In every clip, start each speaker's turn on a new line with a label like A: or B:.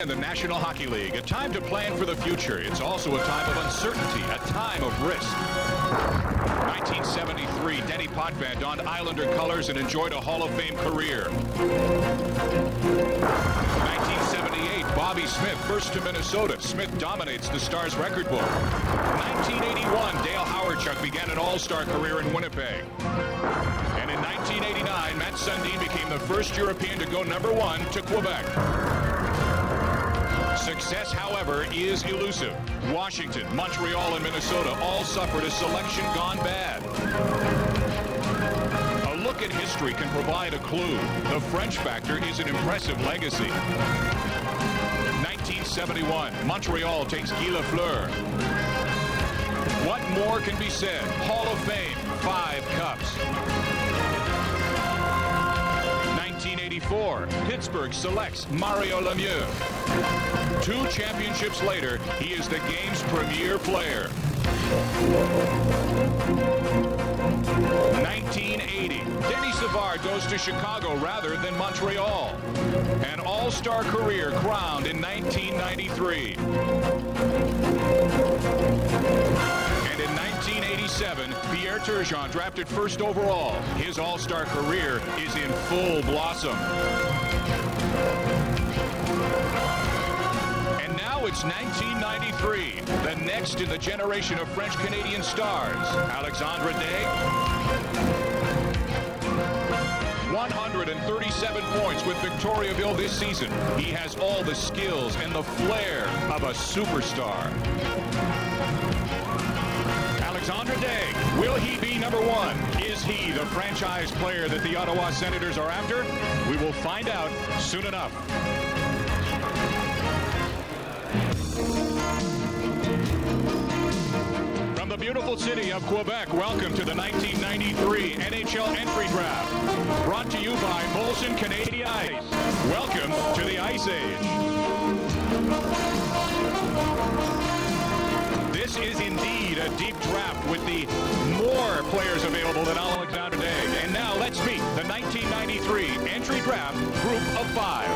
A: In the National Hockey League, a time to plan for the future. It's also a time of uncertainty, a time of risk. 1973, Denny Potvin donned Islander colors and enjoyed a Hall of Fame career. 1978, Bobby Smith first to Minnesota. Smith dominates the Stars record book. 1981, Dale Hawerchuk began an all-star career in Winnipeg. And in 1989, Matt Sundin became the first European to go #1 to Quebec. Success, however, is elusive. Washington, Montreal, and Minnesota all suffered a selection gone bad. A look at history can provide a clue. The French factor is an impressive legacy. 1971, Montreal takes Guy Lafleur. What more can be said? Hall of Fame, 5 cups. 1984, Pittsburgh selects Mario Lemieux. 2 championships later, he is the game's premier player. 1980, Denny Savard goes to Chicago rather than Montreal. An all-star career crowned in 1993. And in 1987, Pierre Turgeon drafted first overall. His all-star career is in full blossom. And now it's 1993, the next in the generation of French-Canadian stars. Alexandre Daigle, 137 points with Victoriaville this season. He has all the skills and the flair of a superstar. Alexandre Daigle, will he be #1? Is he the franchise player that the Ottawa Senators are after? We will find out soon enough. From the beautiful city of Quebec, welcome to the 1993 NHL Entry Draft. Brought to you by Molson Canadian Ice. Welcome to the Ice Age. This is indeed a deep draft with the more players available than Alexandre Daigle. And now let's meet the 1993 Entry Draft Group of 5.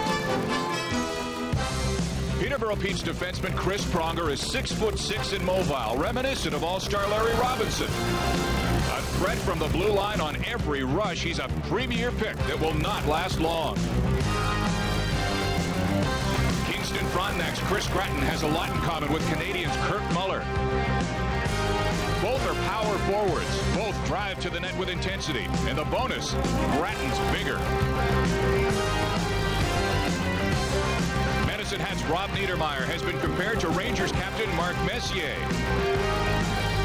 A: Peterborough Pete's defenseman Chris Pronger is 6'6" and mobile, reminiscent of All-Star Larry Robinson. A threat from the blue line on every rush. He's a premier pick that will not last long. Kingston Frontenac's Chris Gratton has a lot in common with Canadians' Kurt Muller. Both are power forwards. Both drive to the net with intensity. And the bonus, Gratton's bigger. Medicine Hat's Rob Niedermeyer has been compared to Rangers captain Mark Messier.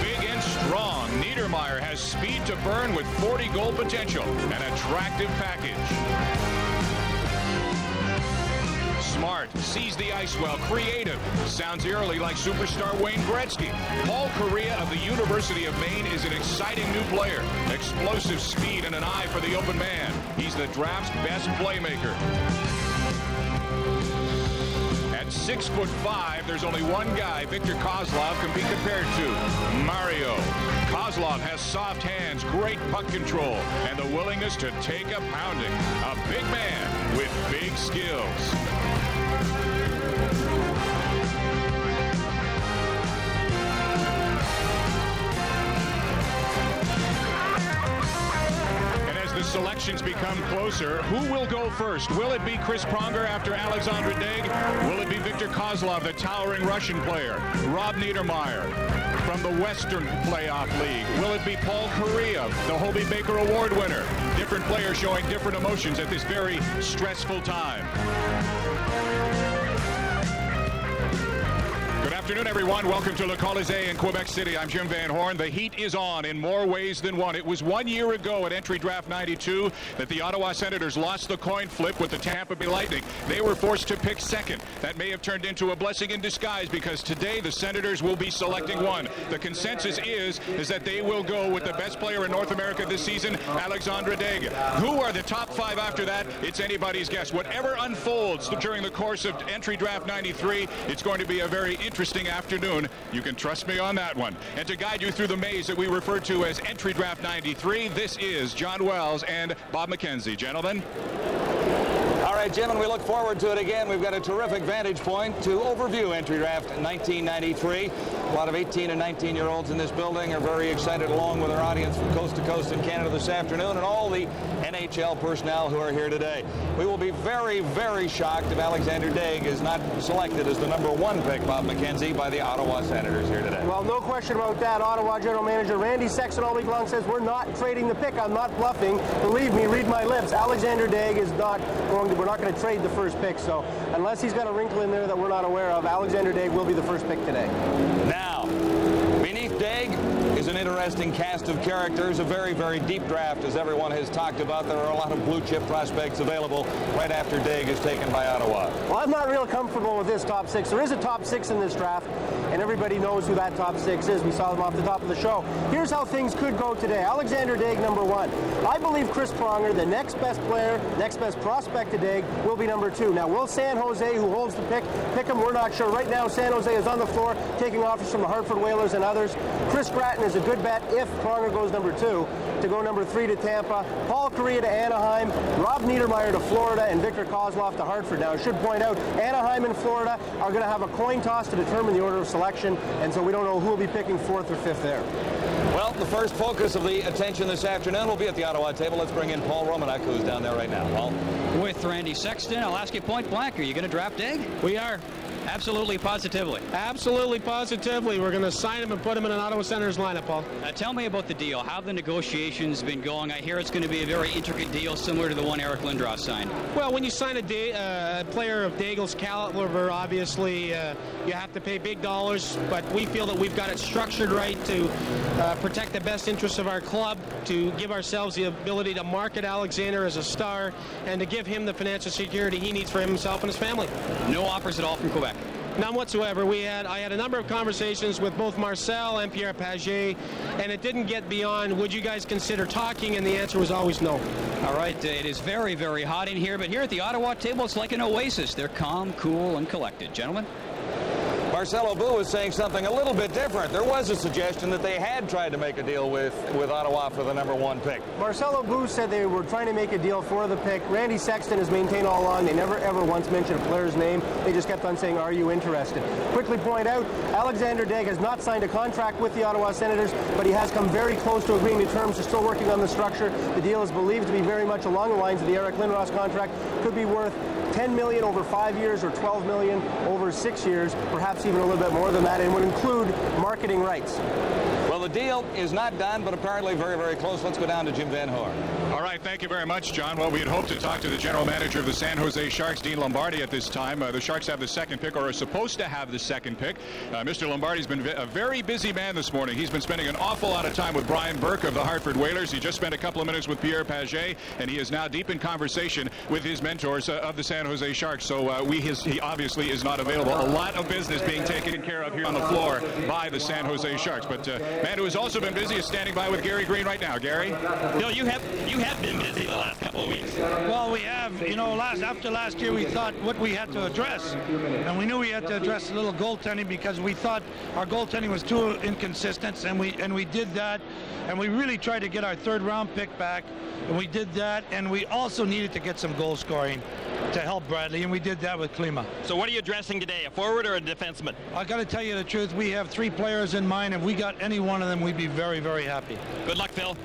A: Big and strong, Niedermeyer has speed to burn with 40-goal potential, an attractive package. Smart, sees the ice well, creative, sounds eerily like superstar Wayne Gretzky. Paul Correa of the University of Maine is an exciting new player. Explosive speed and an eye for the open man. He's the draft's best playmaker. At 6'5", there's only one guy Victor Kozlov can be compared to, Mario. Kozlov has soft hands, great puck control, and the willingness to take a pounding. A big man with big skills. The selections become closer. Who will go first? Will it be Chris Pronger after Alexandre Daigle? Will it be Victor Kozlov, the towering Russian player? Rob Niedermeyer from the Western Playoff League? Will it be Paul Correa, the Hobey Baker Award winner? Different players showing different emotions at this very stressful time. Good afternoon, everyone. Welcome to Le Colisée in Quebec City. I'm Jim Van Horn. The heat is on in more ways than one. It was 1 year ago at Entry Draft 92 that the Ottawa Senators lost the coin flip with the Tampa Bay Lightning. They were forced to pick second. That may have turned into a blessing in disguise because today the Senators will be selecting one. The consensus is that they will go with the best player in North America this season, Alexandre Daigle. Who are the top 5 after that? It's anybody's guess. Whatever unfolds during the course of Entry Draft 93, it's going to be a very interesting afternoon. You can trust me on that one. And to guide you through the maze that we refer to as Entry Draft 93, this is John Wells and Bob McKenzie. Gentlemen.
B: All right, Jim, and we look forward to it again. We've got a terrific vantage point to overview Entry Draft 1993. A lot of 18 and 19-year-olds in this building are very excited, along with our audience from coast to coast in Canada this afternoon, and all the NHL personnel who are here today. We will be very, very shocked if Alexander Daig is not selected as the #1 pick, Bob McKenzie, by the Ottawa Senators here today.
C: Well, no question about that. Ottawa General Manager Randy Sexton all week long says we're not trading the pick. I'm not bluffing. Believe me, read my lips. Alexander Daig is not going to, we're not going to trade the first pick. So unless he's got a wrinkle in there that we're not aware of, Alexander Daig will be the first pick today.
B: Now, beneath Daig is an interesting cast of characters, a very, very deep draft, as everyone has talked about. There are a lot of blue-chip prospects available right after Daig is taken by Ottawa.
C: Well, I'm not real comfortable with this top 6. There is a top 6 in this draft, and everybody knows who that top 6 is. We saw them off the top of the show. Here's how things could go today. Alexander Daig, #1. I believe Chris Pronger, the next best player, next best prospect to Daig, will be #2. Now, will San Jose, who holds the pick him? We're not sure. Right now, San Jose is on the floor, taking offers from the Hartford Whalers and others. Chris Gratton is a good bet if Pronger goes #2 to go #3 to Tampa. Paul Kariya to Anaheim, Rob Niedermeyer to Florida, and Victor Kozlov to Hartford. Now, I should point out, Anaheim and Florida are going to have a coin toss to determine the order of selection, and so we don't know who will be picking 4th or 5th there.
B: Well, the first focus of the attention this afternoon will be at the Ottawa table. Let's bring in Paul Romanek, who's down there right now. Paul?
D: With Randy Sexton, I'll ask you point blank, are you going to draft Daig?
E: We are.
D: Absolutely, positively.
E: Absolutely, positively. We're going to sign him and put him in an Ottawa Senators lineup, Paul.
D: Tell me about the deal. How have the negotiations been going? I hear it's going to be a very intricate deal, similar to the one Eric Lindros signed.
E: Well, when you sign a player of Daigle's caliber, obviously you have to pay big dollars, but we feel that we've got it structured right to protect the best interests of our club, to give ourselves the ability to market Alexander as a star, and to give him the financial security he needs for himself and his family.
D: No offers at all from Quebec?
E: None whatsoever. I had a number of conversations with both Marcel and Pierre Pagé, and it didn't get beyond, would you guys consider talking, and the answer was always no.
D: All right, it is very, very hot in here, but here at the Ottawa table, it's like an oasis. They're calm, cool, and collected. Gentlemen?
B: Marcel Aubut was saying something a little bit different. There was a suggestion that they had tried to make a deal with Ottawa for the #1 pick.
C: Marcel Aubut said they were trying to make a deal for the pick. Randy Sexton has maintained all along they never ever once mentioned a player's name. They just kept on saying, are you interested? Quickly point out, Alexander Daig has not signed a contract with the Ottawa Senators, but he has come very close to agreeing to terms. They're still working on the structure. The deal is believed to be very much along the lines of the Eric Lindros contract. Could be worth $10 million over 5 years or $12 million over 6 years, perhaps even a little bit more than that, and would include marketing rights.
B: Well, the deal is not done, but apparently very, very close. Let's go down to Jim Van Hoor.
A: All right, thank you very much, John. Well, we had hoped to talk to the general manager of the San Jose Sharks, Dean Lombardi, at this time. The Sharks have the 2nd pick, or are supposed to have the 2nd pick. Mr. Lombardi's been a very busy man this morning. He's been spending an awful lot of time with Brian Burke of the Hartford Whalers. He just spent a couple of minutes with Pierre Pagé, and he is now deep in conversation with his mentors of the San Jose Sharks. So he obviously is not available. A lot of business being taken care of here on the floor by the San Jose Sharks. But man who has also been busy is standing by with Gary Green right now. Gary?
F: Bill, you have been busy the last couple of weeks. Well, we have. You know, after last year, we thought what we had to address, and we knew we had to address a little goaltending because we thought our goaltending was too inconsistent, and we did that, and we really tried to get our 3rd-round pick back, and we did that, and we also needed to get some goal scoring to help Bradley, and we did that with Klima.
G: So what are you addressing today, a forward or a defenseman?
F: I got to tell you the truth, we have 3 players in mind. If we got any one of them, we'd be very, very happy.
G: Good luck, Phil.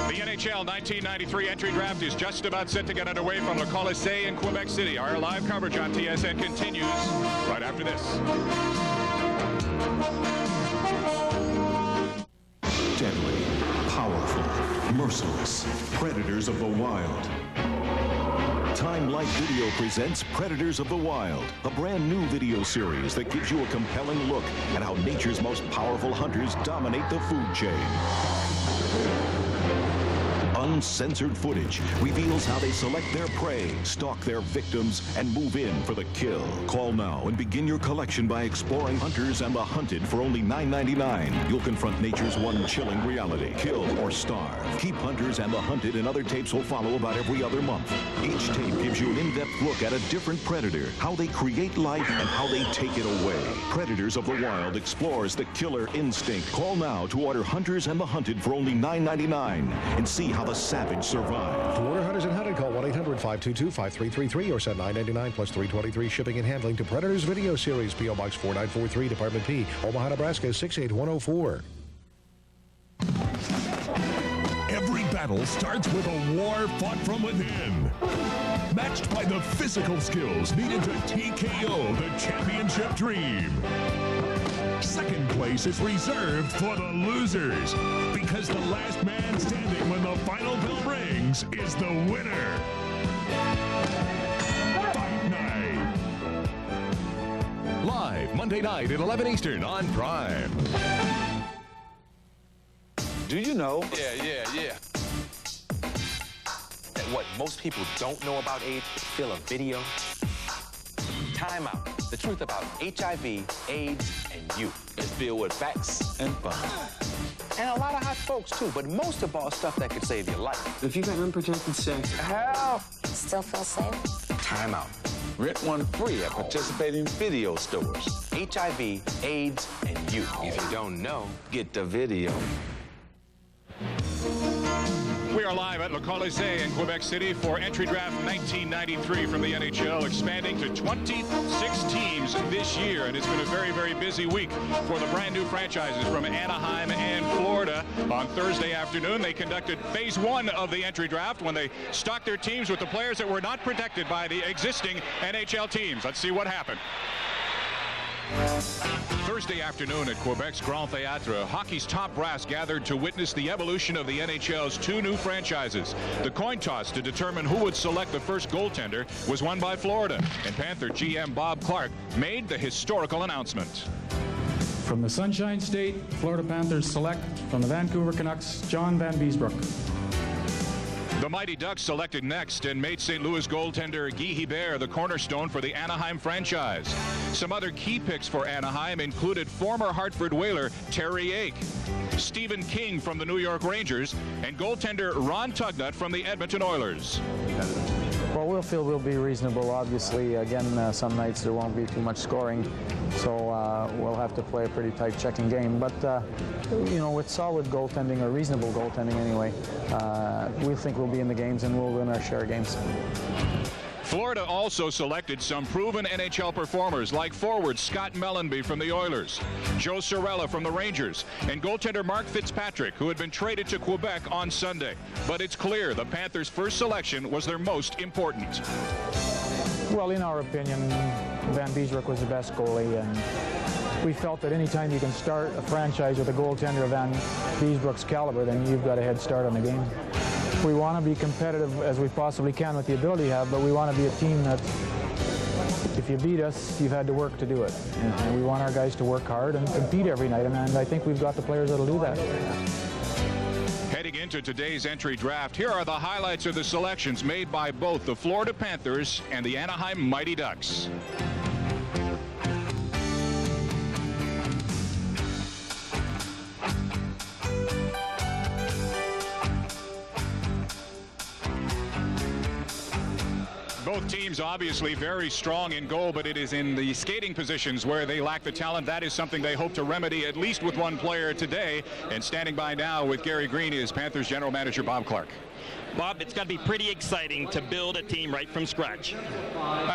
A: The NHL 1993 entry draft is just about set to get underway from Le Colisée in Quebec City. Our live coverage on TSN continues right after this.
H: Deadly, powerful, merciless, predators of the wild. Time Life Video presents Predators of the Wild, a brand new video series that gives you a compelling look at how nature's most powerful hunters dominate the food chain. Uncensored footage reveals how they select their prey, stalk their victims, and move in for the kill. Call now and begin your collection by exploring Hunters and the Hunted for only $9.99. You'll confront nature's one chilling reality: kill or starve. Keep Hunters and the Hunted, and other tapes will follow about every other month. Each tape gives you an in-depth look at a different predator, how they create life, and how they take it away. Predators of the Wild explores the killer instinct. Call now to order Hunters and the Hunted for only $9.99 and see how the savage survive.
I: To order Hunters and Hunted, call 1-800-522-5333 or send $9.99 plus $3.23 shipping and handling to Predators Video Series, P.O. Box 4943, Department P, Omaha, Nebraska 68104.
J: Every battle starts with a war fought from within, matched by the physical skills needed to TKO the championship dream. Second place is reserved for the losers, because the last man standing when the final bell rings is the winner. Fight Night. Live Monday night at 11 Eastern on Prime.
K: Do you know?
L: Yeah. What most people don't know about AIDS is still a video. Time Out. The truth about HIV, AIDS, and you. It's filled with facts and fun. And a lot of hot folks, too, but most of all, stuff that could save your life.
M: If you've got unprotected sex,
L: help!
N: Still feel safe?
L: Time Out. Rent one free at participating video stores. HIV, AIDS, and you. If you don't know, get the video.
A: We are live at Le Colisée in Quebec City for Entry Draft 1993 from the NHL, expanding to 26 teams this year. And it's been a very, very busy week for the brand new franchises from Anaheim and Florida. On Thursday afternoon, they conducted phase 1 of the entry draft when they stocked their teams with the players that were not protected by the existing NHL teams. Let's see what happened. Thursday afternoon at Quebec's Grand Theatre, hockey's top brass gathered to witness the evolution of the NHL's 2 new franchises. The coin toss to determine who would select the first goaltender was won by Florida, and Panther GM Bob Clarke made the historical announcement.
O: From the Sunshine State, Florida Panthers select from the Vancouver Canucks, John Van Biesbroek.
A: The Mighty Ducks selected next and made St. Louis goaltender Guy Hebert the cornerstone for the Anaheim franchise. Some other key picks for Anaheim included former Hartford Whaler Terry Ake, Stephen King from the New York Rangers, and goaltender Ron Tugnut from the Edmonton Oilers.
P: Well, we'll feel we'll be reasonable. Obviously, again, some nights there won't be too much scoring, so we'll have to play a pretty tight checking game. But, you know, with solid goaltending, or reasonable goaltending anyway, we think we'll be in the games and we'll win our share of games.
A: Florida also selected some proven NHL performers like forward Scott Mellenby from the Oilers, Joe Cirella from the Rangers, and goaltender Mark Fitzpatrick, who had been traded to Quebec on Sunday. But it's clear the Panthers' first selection was their most important.
P: Well, in our opinion, Van Biesbroek was the best goalie, and we felt that any time you can start a franchise with a goaltender of Van Biesbroek's caliber, then you've got a head start on the game. We want to be competitive as we possibly can with the ability we have, but we want to be a team that, if you beat us, you've had to work to do it. And we want our guys to work hard and compete every night, and I think we've got the players that'll do that.
A: Heading into today's entry draft, here are the highlights of the selections made by both the Florida Panthers and the Anaheim Mighty Ducks. Both teams obviously very strong in goal, but it is in the skating positions where they lack the talent. That is something they hope to remedy, at least with one player today. And standing by now with Gary Green is Panthers general manager Bob Clarke.
G: Bob, it's got to be pretty exciting to build a team right from scratch.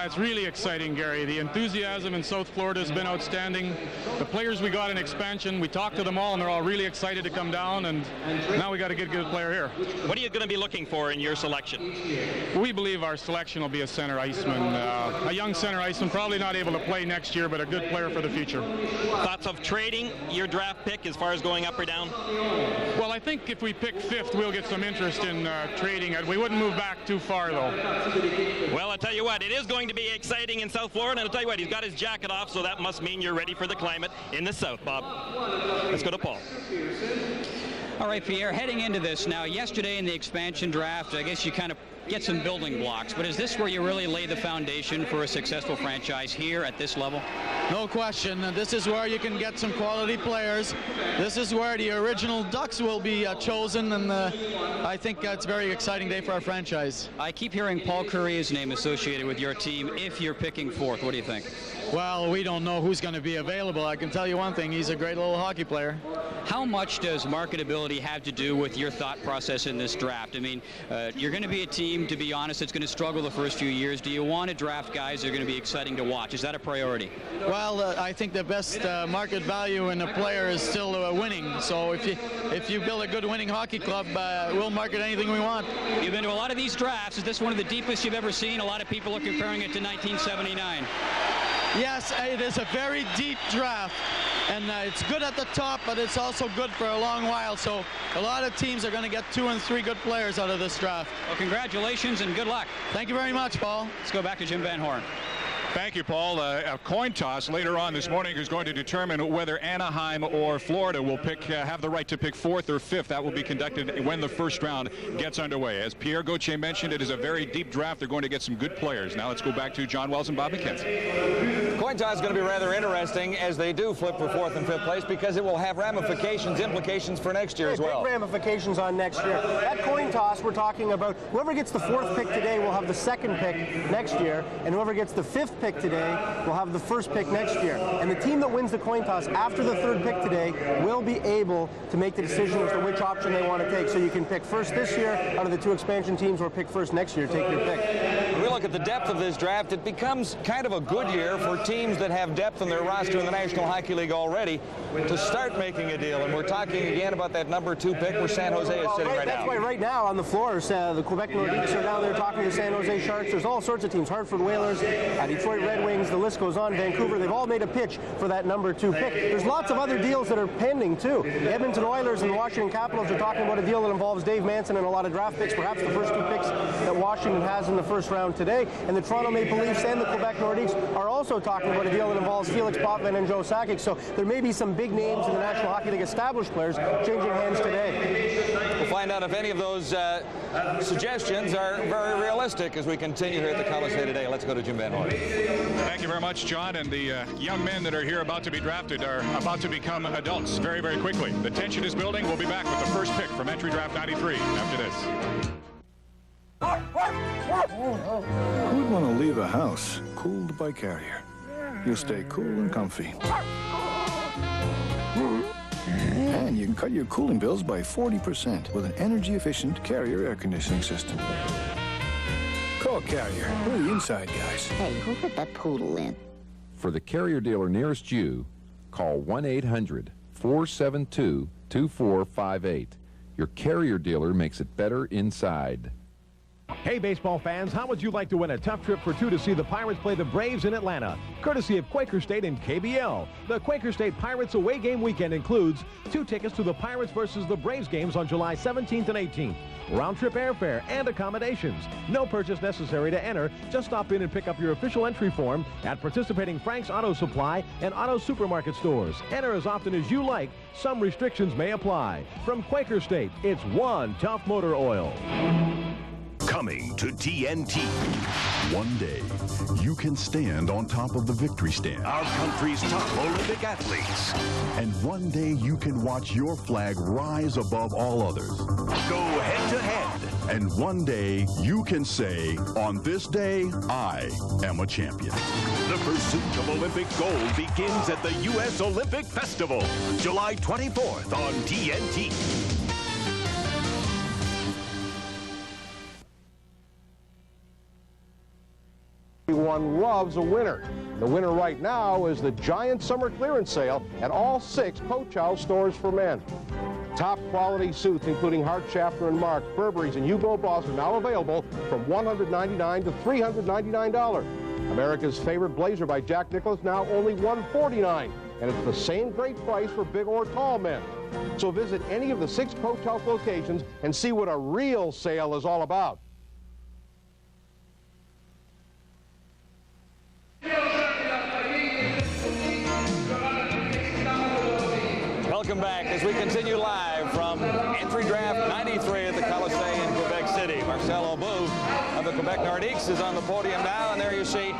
O: It's really exciting, Gary. The enthusiasm in South Florida has been outstanding. The players we got in expansion, we talked to them all, and they're all really excited to come down, and now we got to get a good player here.
G: What are you going to be looking for in your selection?
O: We believe our selection will be a center iceman, a young center iceman, probably not able to play next year, but a good player for the future.
G: Thoughts of trading your draft pick as far as going up or down?
O: Well, I think if we pick 5th, we'll get some interest in trading it. We wouldn't move back too far, though.
G: Well, I'll tell you what, it is going to be exciting in South Florida, and I'll tell you what, he's got his jacket off, so that must mean you're ready for the climate in the South, Bob. Let's go to Paul.
D: All right, Pierre, heading into this now, yesterday in the expansion draft, I guess you kind of get some building blocks, but is this where you really lay the foundation for a successful franchise here at this level?
K: No question. This is where you can get some quality players. This is where the original Ducks will be chosen, and I think it's a very exciting day for our franchise.
D: I keep hearing Paul Currier's name associated with your team if you're picking fourth. What do you think?
K: Well, we don't know who's going to be available. I can tell you one thing, he's a great little hockey player.
D: How much does marketability have to do with your thought process in this draft? I mean, you're going to be a team, to be honest, that's going to struggle the first few years. Do you want to draft guys that are going to be exciting to watch? Is that a priority?
K: Well, I think the best market value in a player is still winning. So if you build a good winning hockey club, we'll market anything we want.
D: You've been to a lot of these drafts. Is this one of the deepest you've ever seen? A lot of people are comparing it to 1979.
K: Yes, it is a very deep draft, and it's good at the top, but it's also good for a long while. So a lot of teams are going to get 2 and 3 good players out of this draft.
D: Well, congratulations and good luck.
K: Thank you very much, Paul.
D: Let's go back to Jim Van Horn.
A: Thank you, Paul. A coin toss later on this morning is going to determine whether Anaheim or Florida will have the right to pick 4th or 5th. That will be conducted when the first round gets underway. As Pierre Gauthier mentioned, it is a very deep draft. They're going to get some good players. Now let's go back to John Wells and Bob McKenzie.
B: Coin toss is going to be rather interesting as they do flip for 4th and 5th place, because it will have implications for next year as well.
C: Big ramifications on next year. That coin toss we're talking about, whoever gets the 4th pick today will have the 2nd pick next year, and whoever gets the 5th pick today will have the 1st pick next year. And the team that wins the coin toss after the 3rd pick today will be able to make the decision as to which option they want to take. So you can pick 1st this year out of the 2 expansion teams, or pick 1st next year. Take your pick.
B: When we look at the depth of this draft, it becomes kind of a good year for teams that have depth in their roster in the National Hockey League already to start making a deal. And we're talking again about that number 2 pick where San Jose is sitting right now.
C: That's why right now on the floor, the Quebec Nordiques are down there talking to San Jose Sharks. There's all sorts of teams. Hartford Whalers, Detroit Red Wings, the list goes on. Vancouver, they've all made a pitch for that number 2 pick. There's lots of other deals that are pending too. The Edmonton Oilers and the Washington Capitals are talking about a deal that involves Dave Manson and a lot of draft picks, perhaps the first 2 picks that Washington has in the first round today. And the Toronto Maple Leafs and the Quebec Nordiques are also talking about a deal that involves Felix Potvin and Joe Sakic. So there may be some big names in the National Hockey League, established players, changing hands today.
B: We'll find out if any of those suggestions are very realistic as we continue here at the Colisee today. Let's go to Jim Van Horn.
A: Thank you very much, John. And the young men that are here about to be drafted are about to become adults very, very quickly. The tension is building. We'll be back with the first pick from Entry Draft 93 after this.
N: Who'd want to leave a house cooled by Carrier? You'll stay cool and comfy. And you can cut your cooling bills by 40% with an energy-efficient Carrier air conditioning system. Call Carrier. We're the inside guys.
Q: Hey, who put that poodle in?
R: For the Carrier dealer nearest you, call 1-800-472-2458. Your Carrier dealer makes it better inside.
S: Hey, baseball fans, how would you like to win a tough trip for 2 to see the Pirates play the Braves in Atlanta? Courtesy of Quaker State and KBL. The Quaker State Pirates away game weekend includes 2 tickets to the Pirates versus the Braves games on July 17th and 18th. Round-trip airfare and accommodations. No purchase necessary to enter. Just stop in and pick up your official entry form at participating Frank's Auto Supply and Auto Supermarket stores. Enter as often as you like. Some restrictions may apply. From Quaker State, it's one tough motor oil.
H: Coming to TNT. One day, you can stand on top of the victory stand. Our country's top Olympic athletes. And one day, you can watch your flag rise above all others. Go head to head. And one day, you can say, on this day, I am a champion. The pursuit of Olympic gold begins at the U.S. Olympic Festival, July 24th on TNT.
I: Everyone loves a winner. The winner right now is the giant summer clearance sale at all 6 Coach House stores for men. Top quality suits, including Hart, Schaffner, and Mark, Burberry's, and Hugo Boss, are now available from $199 to $399. America's favorite blazer by Jack Nicklaus, now only $149. And it's the same great price for big or tall men. So visit any of the 6 Coach House locations and see what a real sale is all about.
B: Welcome back as we continue live from Entry Draft 93 at the Colisee in Quebec City. Marcel Aubout Quebec Nordiques is on the podium now, and there you see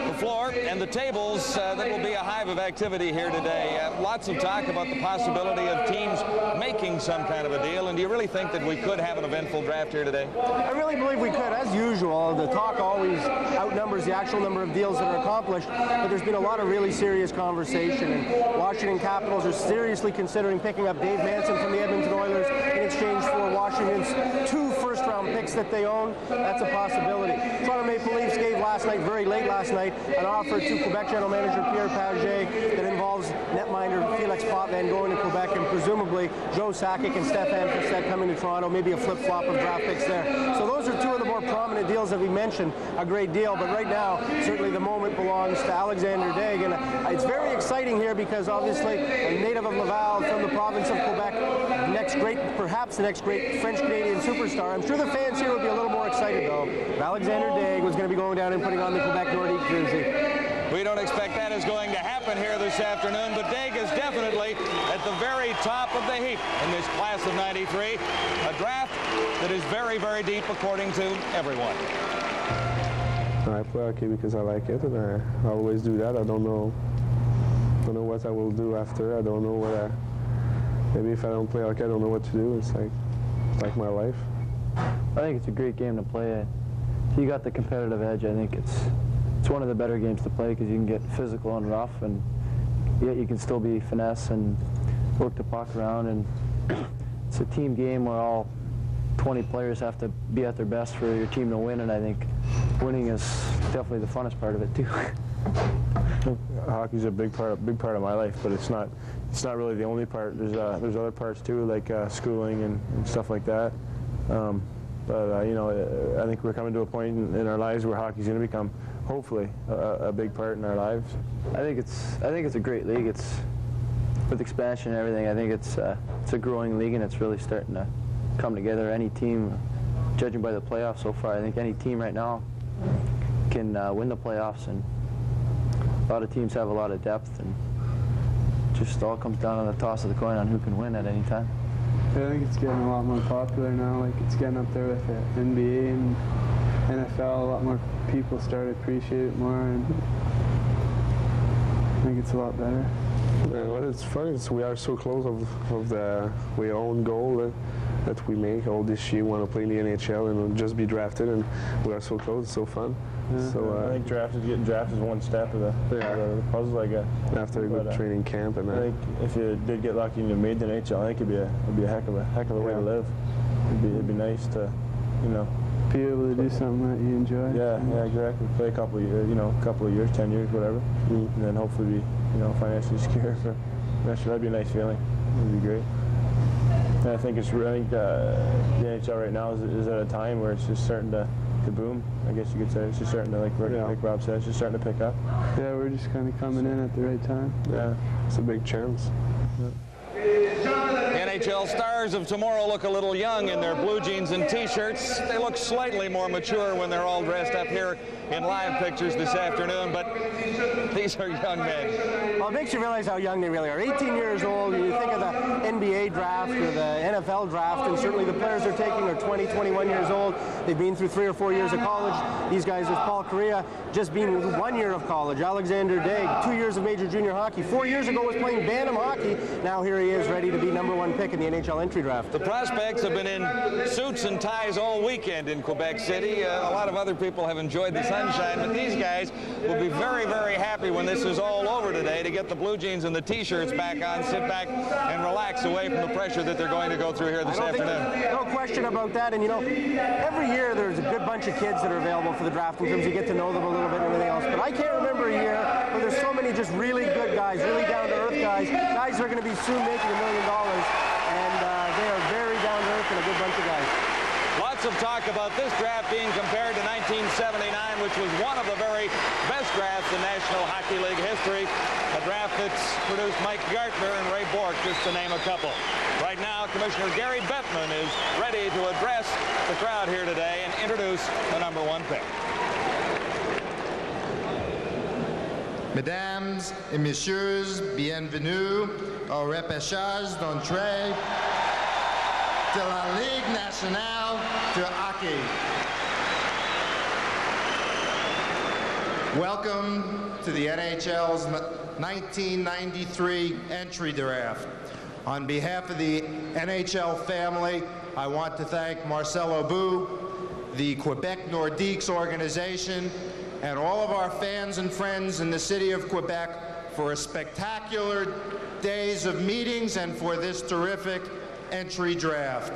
B: the floor and the tables. That will be a hive of activity here today. Lots of talk about the possibility of teams making some kind of a deal. And do you really think that we could have an eventful draft here today?
C: I really believe we could. As usual, the talk always outnumbers the actual number of deals that are accomplished, but there's been a lot of really serious conversation, and Washington Capitals are seriously considering picking up Dave Manson from the Edmonton Oilers in exchange for Washington's 2 first-round picks that they own. That's a possibility. Toronto Maple Leafs gave last night, very late last night, an offer to Quebec General Manager Pierre Pagé that involves netminder Felix Potvin going to Quebec and presumably Joe Sakic and Stefan Fiset coming to Toronto, maybe a flip-flop of draft picks there. So those are 2 of the more prominent deals that we mentioned, a great deal, but right now certainly the moment belongs to Alexander Daig, and it's very exciting here because obviously a native of Laval from the province of Quebec, perhaps the next great French-Canadian superstar. I'm sure the fans here would be a little more excited though if Alexander Daig was going to be going down and putting on the Quebec Nordique jersey.
B: We don't expect that is going to happen here this afternoon, but Daig is definitely at the very top of the heap in this class of 93. A draft that is very, very deep according to everyone.
T: I play hockey because I like it, and I always do that. I don't know what I will do after. I don't know what maybe if I don't play hockey, I don't know what to do. It's like my life.
U: I think it's a great game to play. You got the competitive edge. I think it's one of the better games to play because you can get physical and rough, and yet you can still be finesse and work the puck around. And it's a team game where all 20 players have to be at their best for your team to win, and I think winning is definitely the funnest part of it too.
T: Hockey's a big part of my life, but it's not really the only part. There's other parts too, like schooling and stuff like that. But you know, I think we're coming to a point in our lives where hockey's going to become, hopefully, a big part in our lives.
U: I think it's a great league. It's with expansion and everything. I think it's a growing league, and it's really starting to come together. Any team, judging by the playoffs so far, I think any team right now can win the playoffs, and a lot of teams have a lot of depth, and just all comes down to the toss of the coin on who can win at any time.
V: I think it's getting a lot more popular now. Like, it's getting up there with the NBA and NFL. A lot more people start to appreciate it more, and I think it's a lot better.
T: Well, it's fun. We are so close of our own goal that we make all this year. We want to play in the NHL and just be drafted, and we are so close. It's so fun.
W: Yeah. So I think getting drafted is one step of the puzzle, I guess.
T: After a good training camp, and
W: I think if you did get lucky and you made the NHL, I think it'd be a heck of a way to live. It'd be nice to, you know,
V: be able to do something that you enjoy.
W: Yeah, exactly. Play a couple of years, 10 years, whatever, and then hopefully be, financially secure for next year. That'd be a nice feeling. It'd be great. And I think the NHL right now is at a time where it's just starting to boom, I guess you could say. It's just starting to, like Rob said, it's just starting to pick up.
V: Yeah, we're just kind of coming in at the right time.
T: Yeah, it's a big chance.
B: Yeah. NHL stars of tomorrow look a little young in their blue jeans and T-shirts. They look slightly more mature when they're all dressed up here in live pictures this afternoon, but these are young men.
C: Well, it makes you realize how young they really are. 18 years old, you think of the NBA draft or the NFL draft, and certainly the players they're taking are 20, 21 years old. They've been through 3 or 4 years of college. These guys, with Paul Correa, just been 1 year of college. Alexander Daig, 2 years of major junior hockey. 4 years ago was playing Bantam hockey. Now here he is, ready to be #1 pick in the NHL entry draft.
B: The prospects have been in suits and ties all weekend in Quebec City. A lot of other people have enjoyed the sunshine, but these guys will be very, very happy when this is all over today to get the blue jeans and the T-shirts back on, sit back and relax away from the pressure that they're going to go through here this afternoon.
C: No question about that. And every year there's a good bunch of kids that are available for the draft in terms of you get to know them a little bit and everything else. But I can't remember a year where there's so many just really good guys, really down-to-earth guys that are going to be soon making $1 million. And they are very down-to-earth and a good bunch of guys.
B: Lots of talk about this draft being compared to 1979, which was one of the very best drafts in National Hockey League history. A draft that's produced Mike Gartner and Ray Bourque, just to name a couple. Right now, Commissioner Gary Bettman is ready to address the crowd here today and introduce the #1 pick.
X: Mesdames et messieurs, bienvenue au repêchage d'entrée de la Ligue nationale de hockey. Welcome to the NHL's 1993 entry draft. On behalf of the NHL family, I want to thank Marcel Aubu, the Quebec Nordiques organization, and all of our fans and friends in the city of Quebec for a spectacular days of meetings and for this terrific entry draft.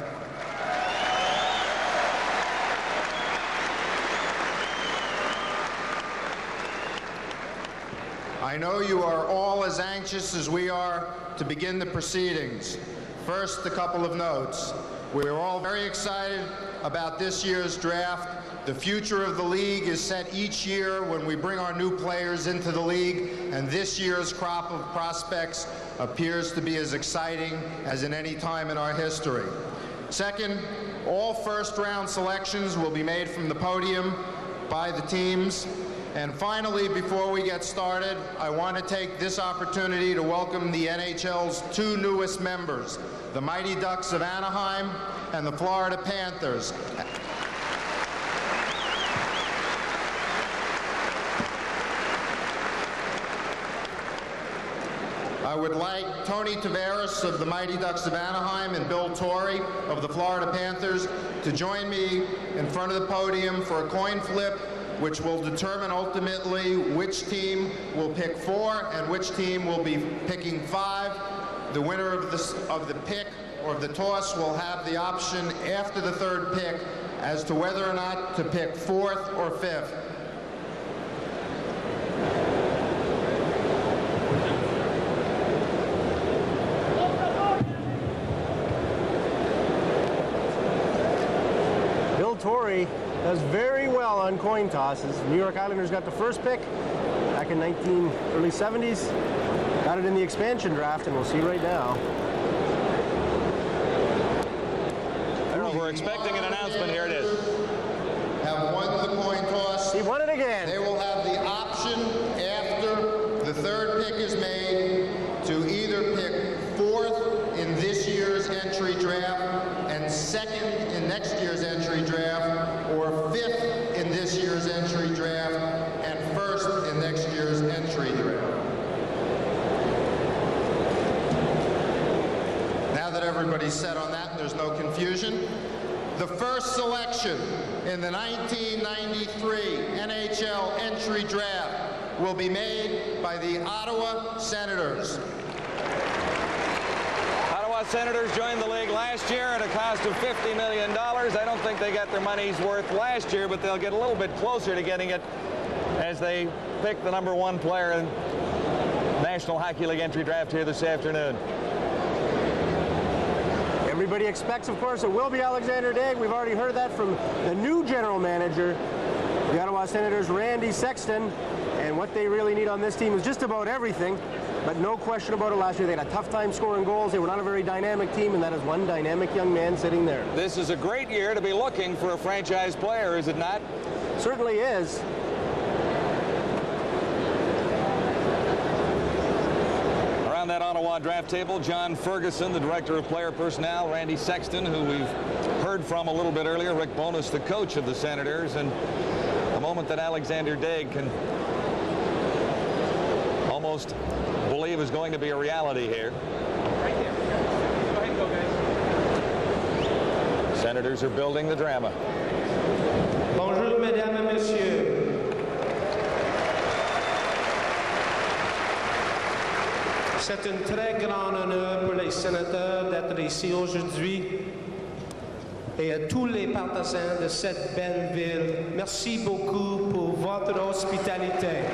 X: I know you are all as anxious as we are to begin the proceedings. First, a couple of notes. We're all very excited about this year's draft. The future of the league is set each year when we bring our new players into the league, and this year's crop of prospects appears to be as exciting as in any time in our history. Second, all first-round selections will be made from the podium by the teams. And finally, before we get started, I want to take this opportunity to welcome the NHL's two newest members, the Mighty Ducks of Anaheim and the Florida Panthers. I would like Tony Tavares of the Mighty Ducks of Anaheim and Bill Torrey of the Florida Panthers to join me in front of the podium for a coin flip, which will determine ultimately which team will pick 4 and which team will be picking 5. The winner of the pick or of the toss will have the option after the 3rd pick as to whether or not to pick 4th or 5th.
C: Bill Torrey does very well on coin tosses. The New York Islanders got the first pick back in early 70s. Got it in the expansion draft, and we'll see right now.
B: We're expecting an announcement. Here it is.
X: Have won the coin toss.
C: He won it again.
X: They will have the option after the 3rd pick is made to either pick 4th in this year's entry draft and 2nd in next year's entry draft, or 5th in this year's entry draft and 1st in next year's entry draft. Now that everybody's set on that and there's no confusion, the first selection in the 1993 NHL entry draft will be made by the Ottawa Senators.
B: Ottawa Senators joined the league last year at a cost of $50 million. I don't think they got their money's worth last year, but they'll get a little bit closer to getting it as they pick the #1 player in National Hockey League entry draft here this afternoon.
C: Everybody expects, of course, it will be Alexander Daigle. We've already heard that from the new general manager, the Ottawa Senators, Randy Sexton. And what they really need on this team is just about everything. But no question about it, last year they had a tough time scoring goals. They were not a very dynamic team, and that is one dynamic young man sitting there.
B: This is a great year to be looking for a franchise player, is it not?
C: Certainly is.
B: Around that Ottawa draft table, John Ferguson, the director of player personnel, Randy Sexton, who we've heard from a little bit earlier, Rick Bowness, the coach of the Senators, and a moment that Alexander Daigle can almost believe is going to be a reality here.
E: Right there. Go ahead, go, guys.
B: Senators are building the drama.
F: Bonjour, mesdames et messieurs. C'est un très grand honneur pour les sénateurs d'être ici aujourd'hui. Et à tous les partisans de cette belle ville, merci beaucoup pour votre hospitalité.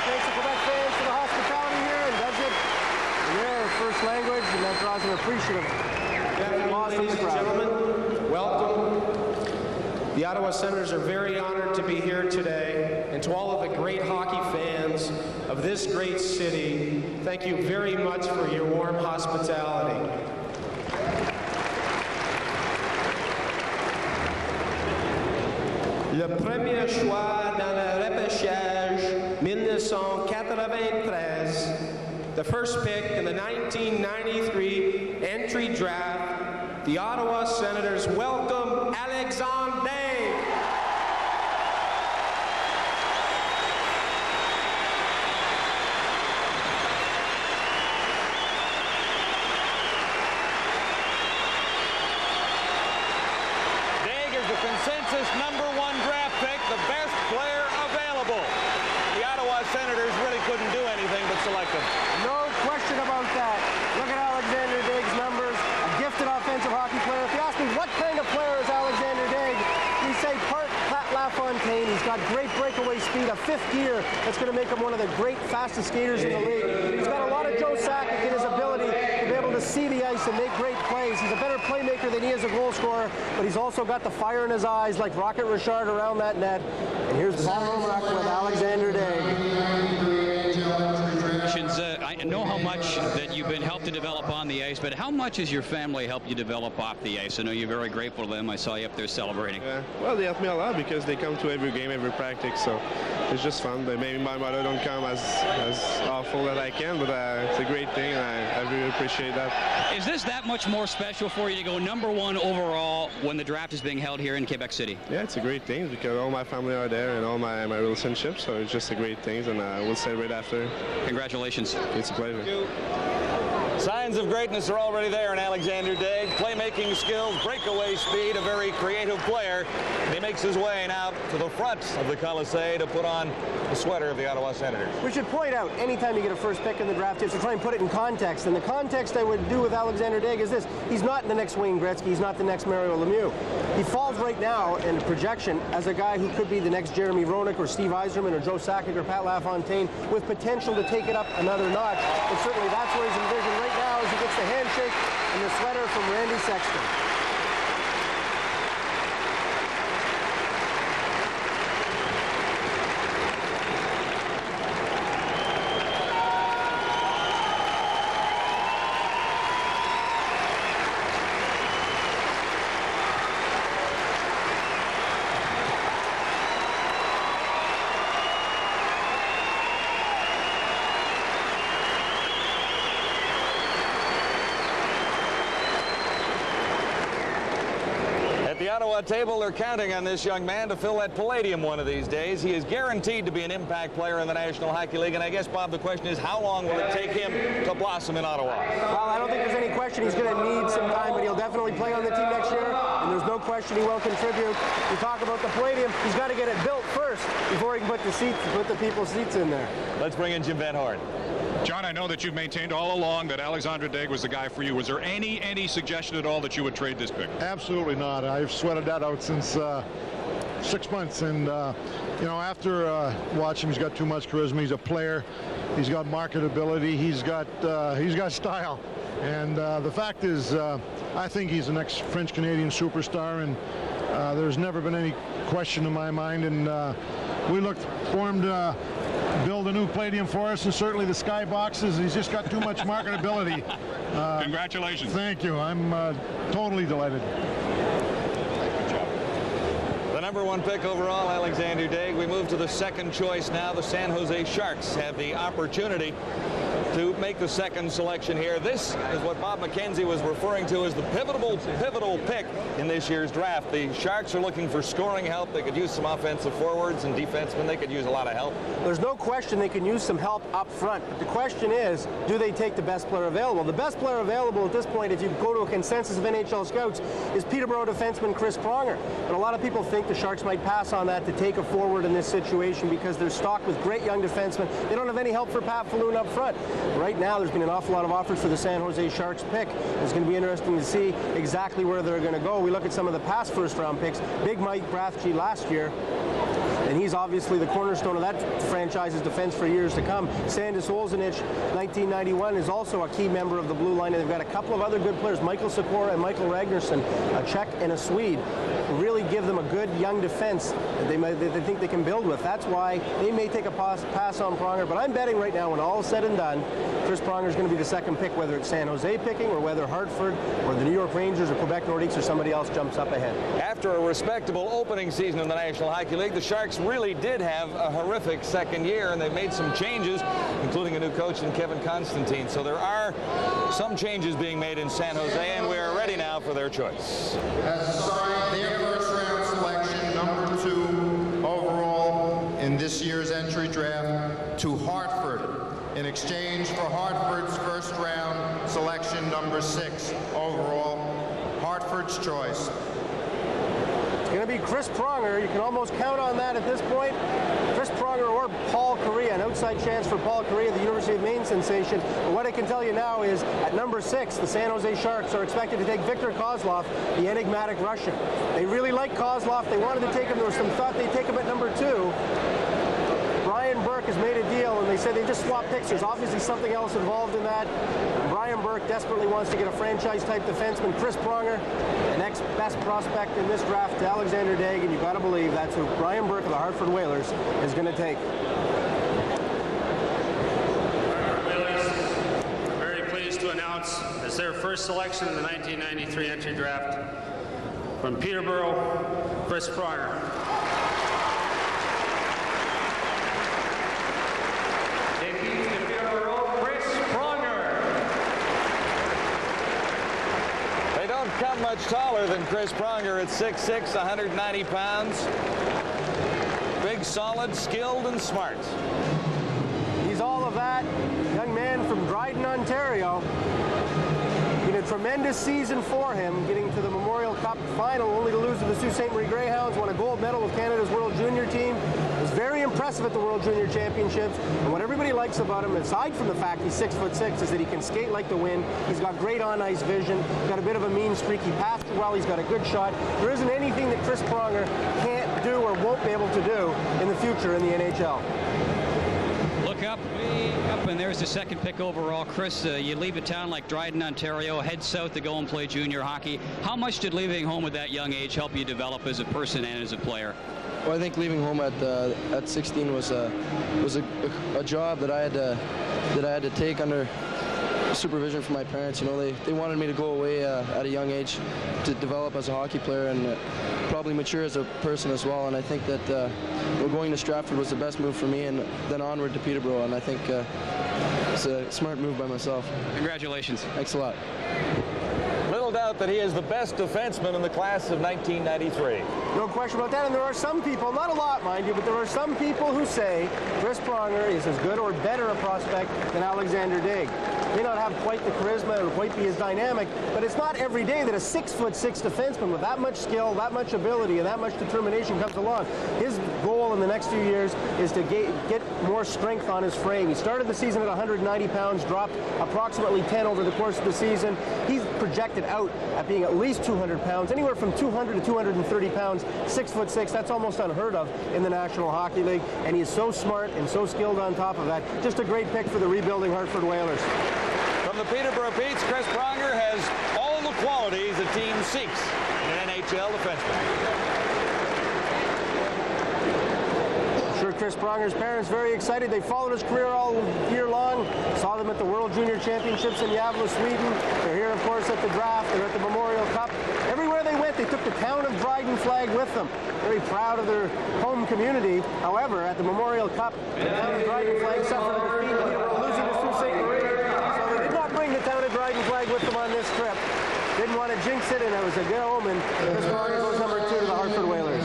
C: Thanks to Quebec fans for the hospitality here and does it in their first language, and that draws an appreciative applause from the crowd.
F: Ladies and gentlemen, welcome. The Ottawa Senators are very honored to be here today, and to all of the great hockey fans of this great city, thank you very much for your warm hospitality. Le premier choix dans le repêchage 1993, the first pick in the 1993 entry draft, the Ottawa Senators welcome Alexander Daigle.
B: this #1 draft pick, the best player available. The Ottawa Senators really couldn't do anything but select him.
C: No question about that. Look at Alexander Diggs' numbers. A gifted offensive hockey player. If you ask me what kind of player is Alexander Diggs, we say part Pat LaFontaine. He's got great breakaway speed, a fifth gear that's going to make him one of the great fastest skaters in the league. He's got a lot of Joe Sakic in his ability to be able to see the ice and make great plays. He's a better playmaker than he is a goal scorer, but he's also got the fire in his eyes like Rocket Richard around that net. And here's Paul Romack with Alexander Diggs.
D: I know how much that you've been helped to develop on the ice, but how much has your family helped you develop off the ice? I know you're very grateful to them. I saw you up there celebrating.
T: Yeah. Well, they help me a lot because they come to every game, every practice, so it's just fun. But maybe my mother don't come as awful as I can, but it's a great thing, and I really appreciate that.
D: Is this that much more special for you to go #1 overall when the draft is being held here in Quebec City?
T: Yeah, it's a great thing because all my family are there and all my relationships, so it's just a great thing, and we'll celebrate after.
D: Congratulations.
T: It's a pleasure.
B: Signs of greatness are already there in Alexander Diggs. Playmaking skills, breakaway speed, a very creative player. And he makes his way now to the front of the Colisée to put on the sweater of the Ottawa Senators.
C: We should point out, anytime you get a first pick in the draft, you have to try and put it in context. And the context I would do with Alexander Diggs is this. He's not the next Wayne Gretzky. He's not the next Mario Lemieux. He falls right now in projection as a guy who could be the next Jeremy Roenick or Steve Yzerman or Joe Sakic or Pat LaFontaine with potential to take it up another notch. And certainly that's where he's envisioned right now as he gets the handshake and the sweater from Randy Sexton.
B: The Ottawa table, they're counting on this young man to fill that palladium one of these days. He is guaranteed to be an impact player in the National Hockey League, and I guess, Bob, the question is, how long will it take him to blossom in Ottawa?
C: Well, I don't think there's any question he's going to need some time, but he'll definitely play on the team next year, and there's no question he will contribute. You talk about the palladium, he's got to get it built first before he can put the people's seats in there.
B: Let's bring in Jim Van Horn.
A: John, I know that you've maintained all along that Alexander Diggs was the guy for you. Was there any suggestion at all that you would trade this pick?
J: Absolutely not. I've sweated that out since 6 months, and you know, after watching him, he's got too much charisma. He's a player. He's got marketability. He's got style. And the fact is, I think he's the next French-Canadian superstar, and there's never been any question in my mind. And we look for him to build a new palladium for us, and certainly the sky boxes. He's just got too much marketability.
A: Congratulations.
J: Thank you. I'm totally delighted.
B: The #1 pick overall, Alexander Diggs. We move to the second choice now. The San Jose Sharks have the opportunity to make the second selection here. This is what Bob McKenzie was referring to as the pivotal pick in this year's draft. The Sharks are looking for scoring help. They could use some offensive forwards and defensemen. They could use a lot of help.
C: There's no question they can use some help up front. But the question is, do they take the best player available? The best player available at this point, if you go to a consensus of NHL scouts, is Peterborough defenseman Chris Pronger. But a lot of people think the Sharks might pass on that to take a forward in this situation because they're stocked with great young defensemen. They don't have any help for Pat Falloon up front. Right now, there's been an awful lot of offers for the San Jose Sharks pick. It's going to be interesting to see exactly where they're going to go. We look at some of the past first-round picks. Big Mike Brathwaite last year, and he's obviously the cornerstone of that franchise's defense for years to come. Sandis Olszynich, 1991, is also a key member of the blue line, and they've got a couple of other good players, Michael Sikora and Michael Ragnarsson, a Czech and a Swede, really give them a good young defense that they think they can build with. That's why they may take a pass on Pronger, but I'm betting right now, when all is said and done, Chris Pronger is going to be the second pick, whether it's San Jose picking or whether Hartford or the New York Rangers or Quebec Nordiques or somebody else jumps up ahead.
B: After a respectable opening season in the National Hockey League, the Sharks really did have a horrific second year, and they've made some changes, including a new coach in Kevin Constantine. So there are some changes being made in San Jose, and we are ready now for their choice.
X: Has assigned their first-round selection, #2 overall in this year's entry draft, to Hartford in exchange for Hartford's first-round selection, #6 overall. Hartford's choice.
C: It's going to be Chris Pronger. You can almost count on that at this point. Chris Pronger or Paul Correa, an outside chance for Paul Correa, the University of Maine sensation. But what I can tell you now is at number 6, the San Jose Sharks are expected to take Viktor Kozlov, the enigmatic Russian. They really like Kozlov. They wanted to take him. There was some thought they'd take him at number 2. Brian Burke has made a deal, and they said they just swapped picks. There's obviously something else involved in that. Brian Burke desperately wants to get a franchise-type defenseman. Chris Pronger, the next best prospect in this draft to Alexander Daig, and you've got to believe that's who Brian Burke of the Hartford Whalers is going to take.
L: Hartford Whalers are very pleased to announce as their first selection in the 1993 entry draft from Peterborough, Chris Pronger.
B: Not much taller than Chris Pronger at 6'6", 190 pounds. Big, solid, skilled, and smart.
C: He's all of that. Young man from Dryden, Ontario. Been a tremendous season for him, getting to the Memorial Cup final, only to lose to the Sault Ste. Marie Greyhounds. Won a gold medal with Canada's World Junior team. Was very impressive at the World Junior Championships. And what everybody likes about him, aside from the fact he's 6'6", is that he can skate like the wind. He's got great on-ice vision. He's got a bit of a mean streak. He passed well. He's got a good shot. There isn't anything that Chris Pronger can't do or won't be able to do in the future in the NHL.
D: Look up, way up, and there's the second pick overall. Chris, you leave a town like Dryden, Ontario, head south to go and play junior hockey. How much did leaving home at that young age help you develop as a person and as a player?
U: Well, I think leaving home at 16 was a job that I had to take under supervision from my parents. You know, they wanted me to go away at a young age to develop as a hockey player and probably mature as a person as well. And I think that going to Stratford was the best move for me, and then onward to Peterborough. And I think it's a smart move by myself.
D: Congratulations.
U: Thanks a lot.
B: Little doubt that he is the best defenseman in the class of 1993.
C: No question about that. And there are some people, not a lot, mind you, but there are some people who say Chris Pronger is as good or better a prospect than Alexander Daig. May not have quite the charisma or quite be as dynamic, but it's not every day that a 6'6" defenseman with that much skill, that much ability, and that much determination comes along. His goal in the next few years is to get more strength on his frame. He started the season at 190 pounds, dropped approximately 10 over the course of the season. He's projected out at being at least 200 pounds, anywhere from 200 to 230 pounds, 6'6". That's almost unheard of in the National Hockey League, and he is so smart and so skilled on top of that. Just a great pick for the rebuilding Hartford Whalers.
B: From the Peterborough Petes, Chris Pronger has all the qualities a team seeks in an NHL defenseman.
C: I'm sure Chris Pronger's parents very excited. They followed his career all year long. Saw them at the World Junior Championships in Gävle, Sweden. They're here, of course, at the draft. They're at the Memorial Cup. Everywhere they went, they took the town of Dryden flag with them. Very proud of their home community. However, at the Memorial Cup, the town of Dryden flag suffered a defeat. Peterborough losing to Sault Ste. Marie. So they did not bring the town of Dryden flag with them on this trip. Didn't want to jinx it, and it was a good omen. Chris Pronger goes number 2 to the Hartford Whalers.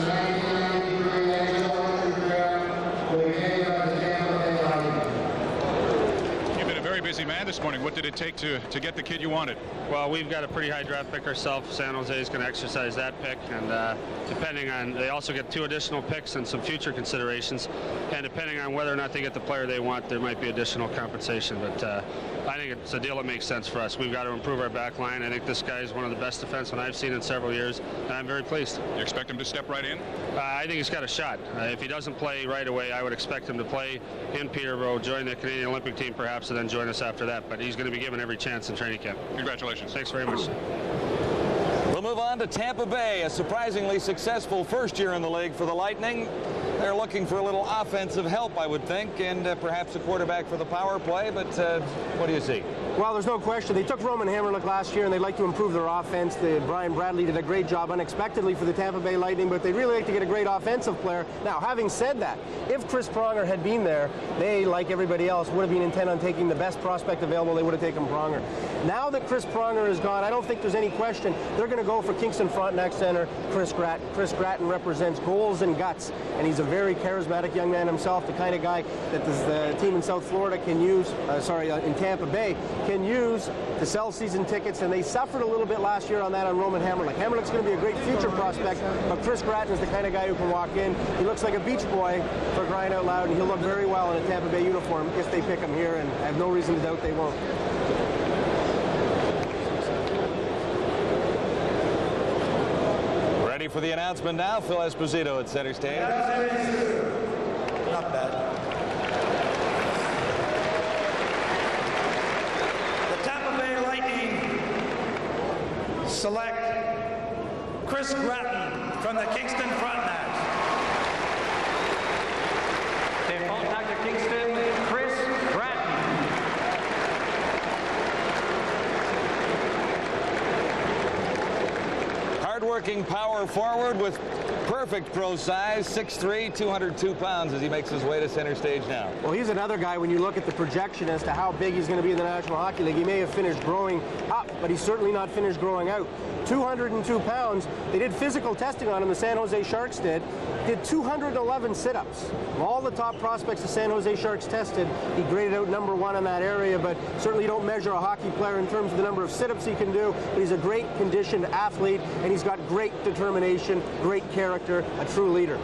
A: Busy man this morning. What did it take to get the kid you wanted?
L: Well, we've got a pretty high draft pick ourselves. San Jose is going to exercise that pick, and depending on, they also get 2 additional picks and some future considerations, and depending on whether or not they get the player they want, there might be additional compensation. But I think it's a deal that makes sense for us. We've got to improve our back line. I think this guy is one of the best defensemen I've seen in several years, and I'm very pleased.
A: You expect him to step right in?
L: I think he's got a shot. If he doesn't play right away, I would expect him to play in Peterborough, join the Canadian Olympic team perhaps, and then join us after that. But he's going to be given every chance in training camp.
A: Congratulations.
L: Thanks very much.
B: We'll move on to Tampa Bay, a surprisingly successful first year in the league for the Lightning. They're looking for a little offensive help, I would think, and perhaps a quarterback for the power play, but what do you see?
C: Well, there's no question. They took Roman Hammerlick last year, and they'd like to improve their offense. Brian Bradley did a great job unexpectedly for the Tampa Bay Lightning, but they'd really like to get a great offensive player. Now, having said that, if Chris Pronger had been there, they, like everybody else, would have been intent on taking the best prospect available. They would have taken Pronger. Now that Chris Pronger is gone, I don't think there's any question they're going to go for Kingston Frontenac Center, Chris Gratton. Chris Gratton represents goals and guts, and he's a very charismatic young man himself, the kind of guy that the team in South Florida can use, in Tampa Bay, can use to sell season tickets, and they suffered a little bit last year on that on Roman Hammerlick. Hammerlick's going to be a great future prospect, but Chris Gratton is the kind of guy who can walk in. He looks like a beach boy, for crying out loud, and he'll look very well in a Tampa Bay uniform if they pick him here, and I have no reason to doubt they won't.
B: Ready for the announcement now. Phil Esposito at center stage.
G: Not bad. The Tampa Bay Lightning select Chris Gratton from the Kingston Frontenac.
E: They contact the Kingston, Chris Gratton.
B: Hard-working power forward with perfect pro size, 6'3", 202 pounds as he makes his way to center stage now.
C: Well, he's another guy, when you look at the projection as to how big he's going to be in the National Hockey League, he may have finished growing up, but he's certainly not finished growing out. 202 pounds. They did physical testing on him, the San Jose Sharks did 211 sit-ups. Of all the top prospects the San Jose Sharks tested, he graded out #1 in that area, but certainly you don't measure a hockey player in terms of the number of sit-ups he can do, but he's a great conditioned athlete, and he's got great determination, great character, a true leader.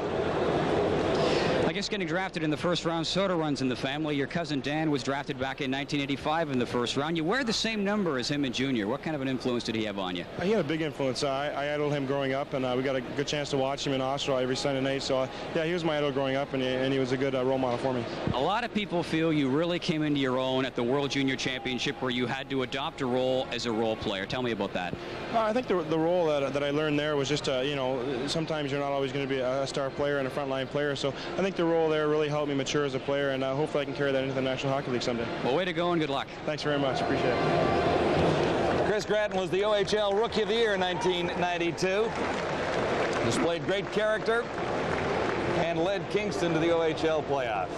D: I guess getting drafted in the first round sort of runs in the family. Your cousin Dan was drafted back in 1985 in the first round. You wear the same number as him in junior. What kind of an influence did he have on you?
T: He had a big influence. I idoled him growing up, and we got a good chance to watch him in Oshawa every Sunday night. So, yeah, he was my idol growing up, and he was a good role model for me.
D: A lot of people feel you really came into your own at the World Junior Championship where you had to adopt a role as a role player. Tell me about that.
T: I think the role that I learned there was just, sometimes you're not always going to be a star player and a frontline player. So I think the role there really helped me mature as a player, and hopefully I can carry that into the National Hockey League someday.
D: Well, way to go and good luck.
T: Thanks very much. Appreciate it.
B: Chris Gratton was the OHL Rookie of the Year in 1992. Displayed great character and led Kingston to the OHL playoffs.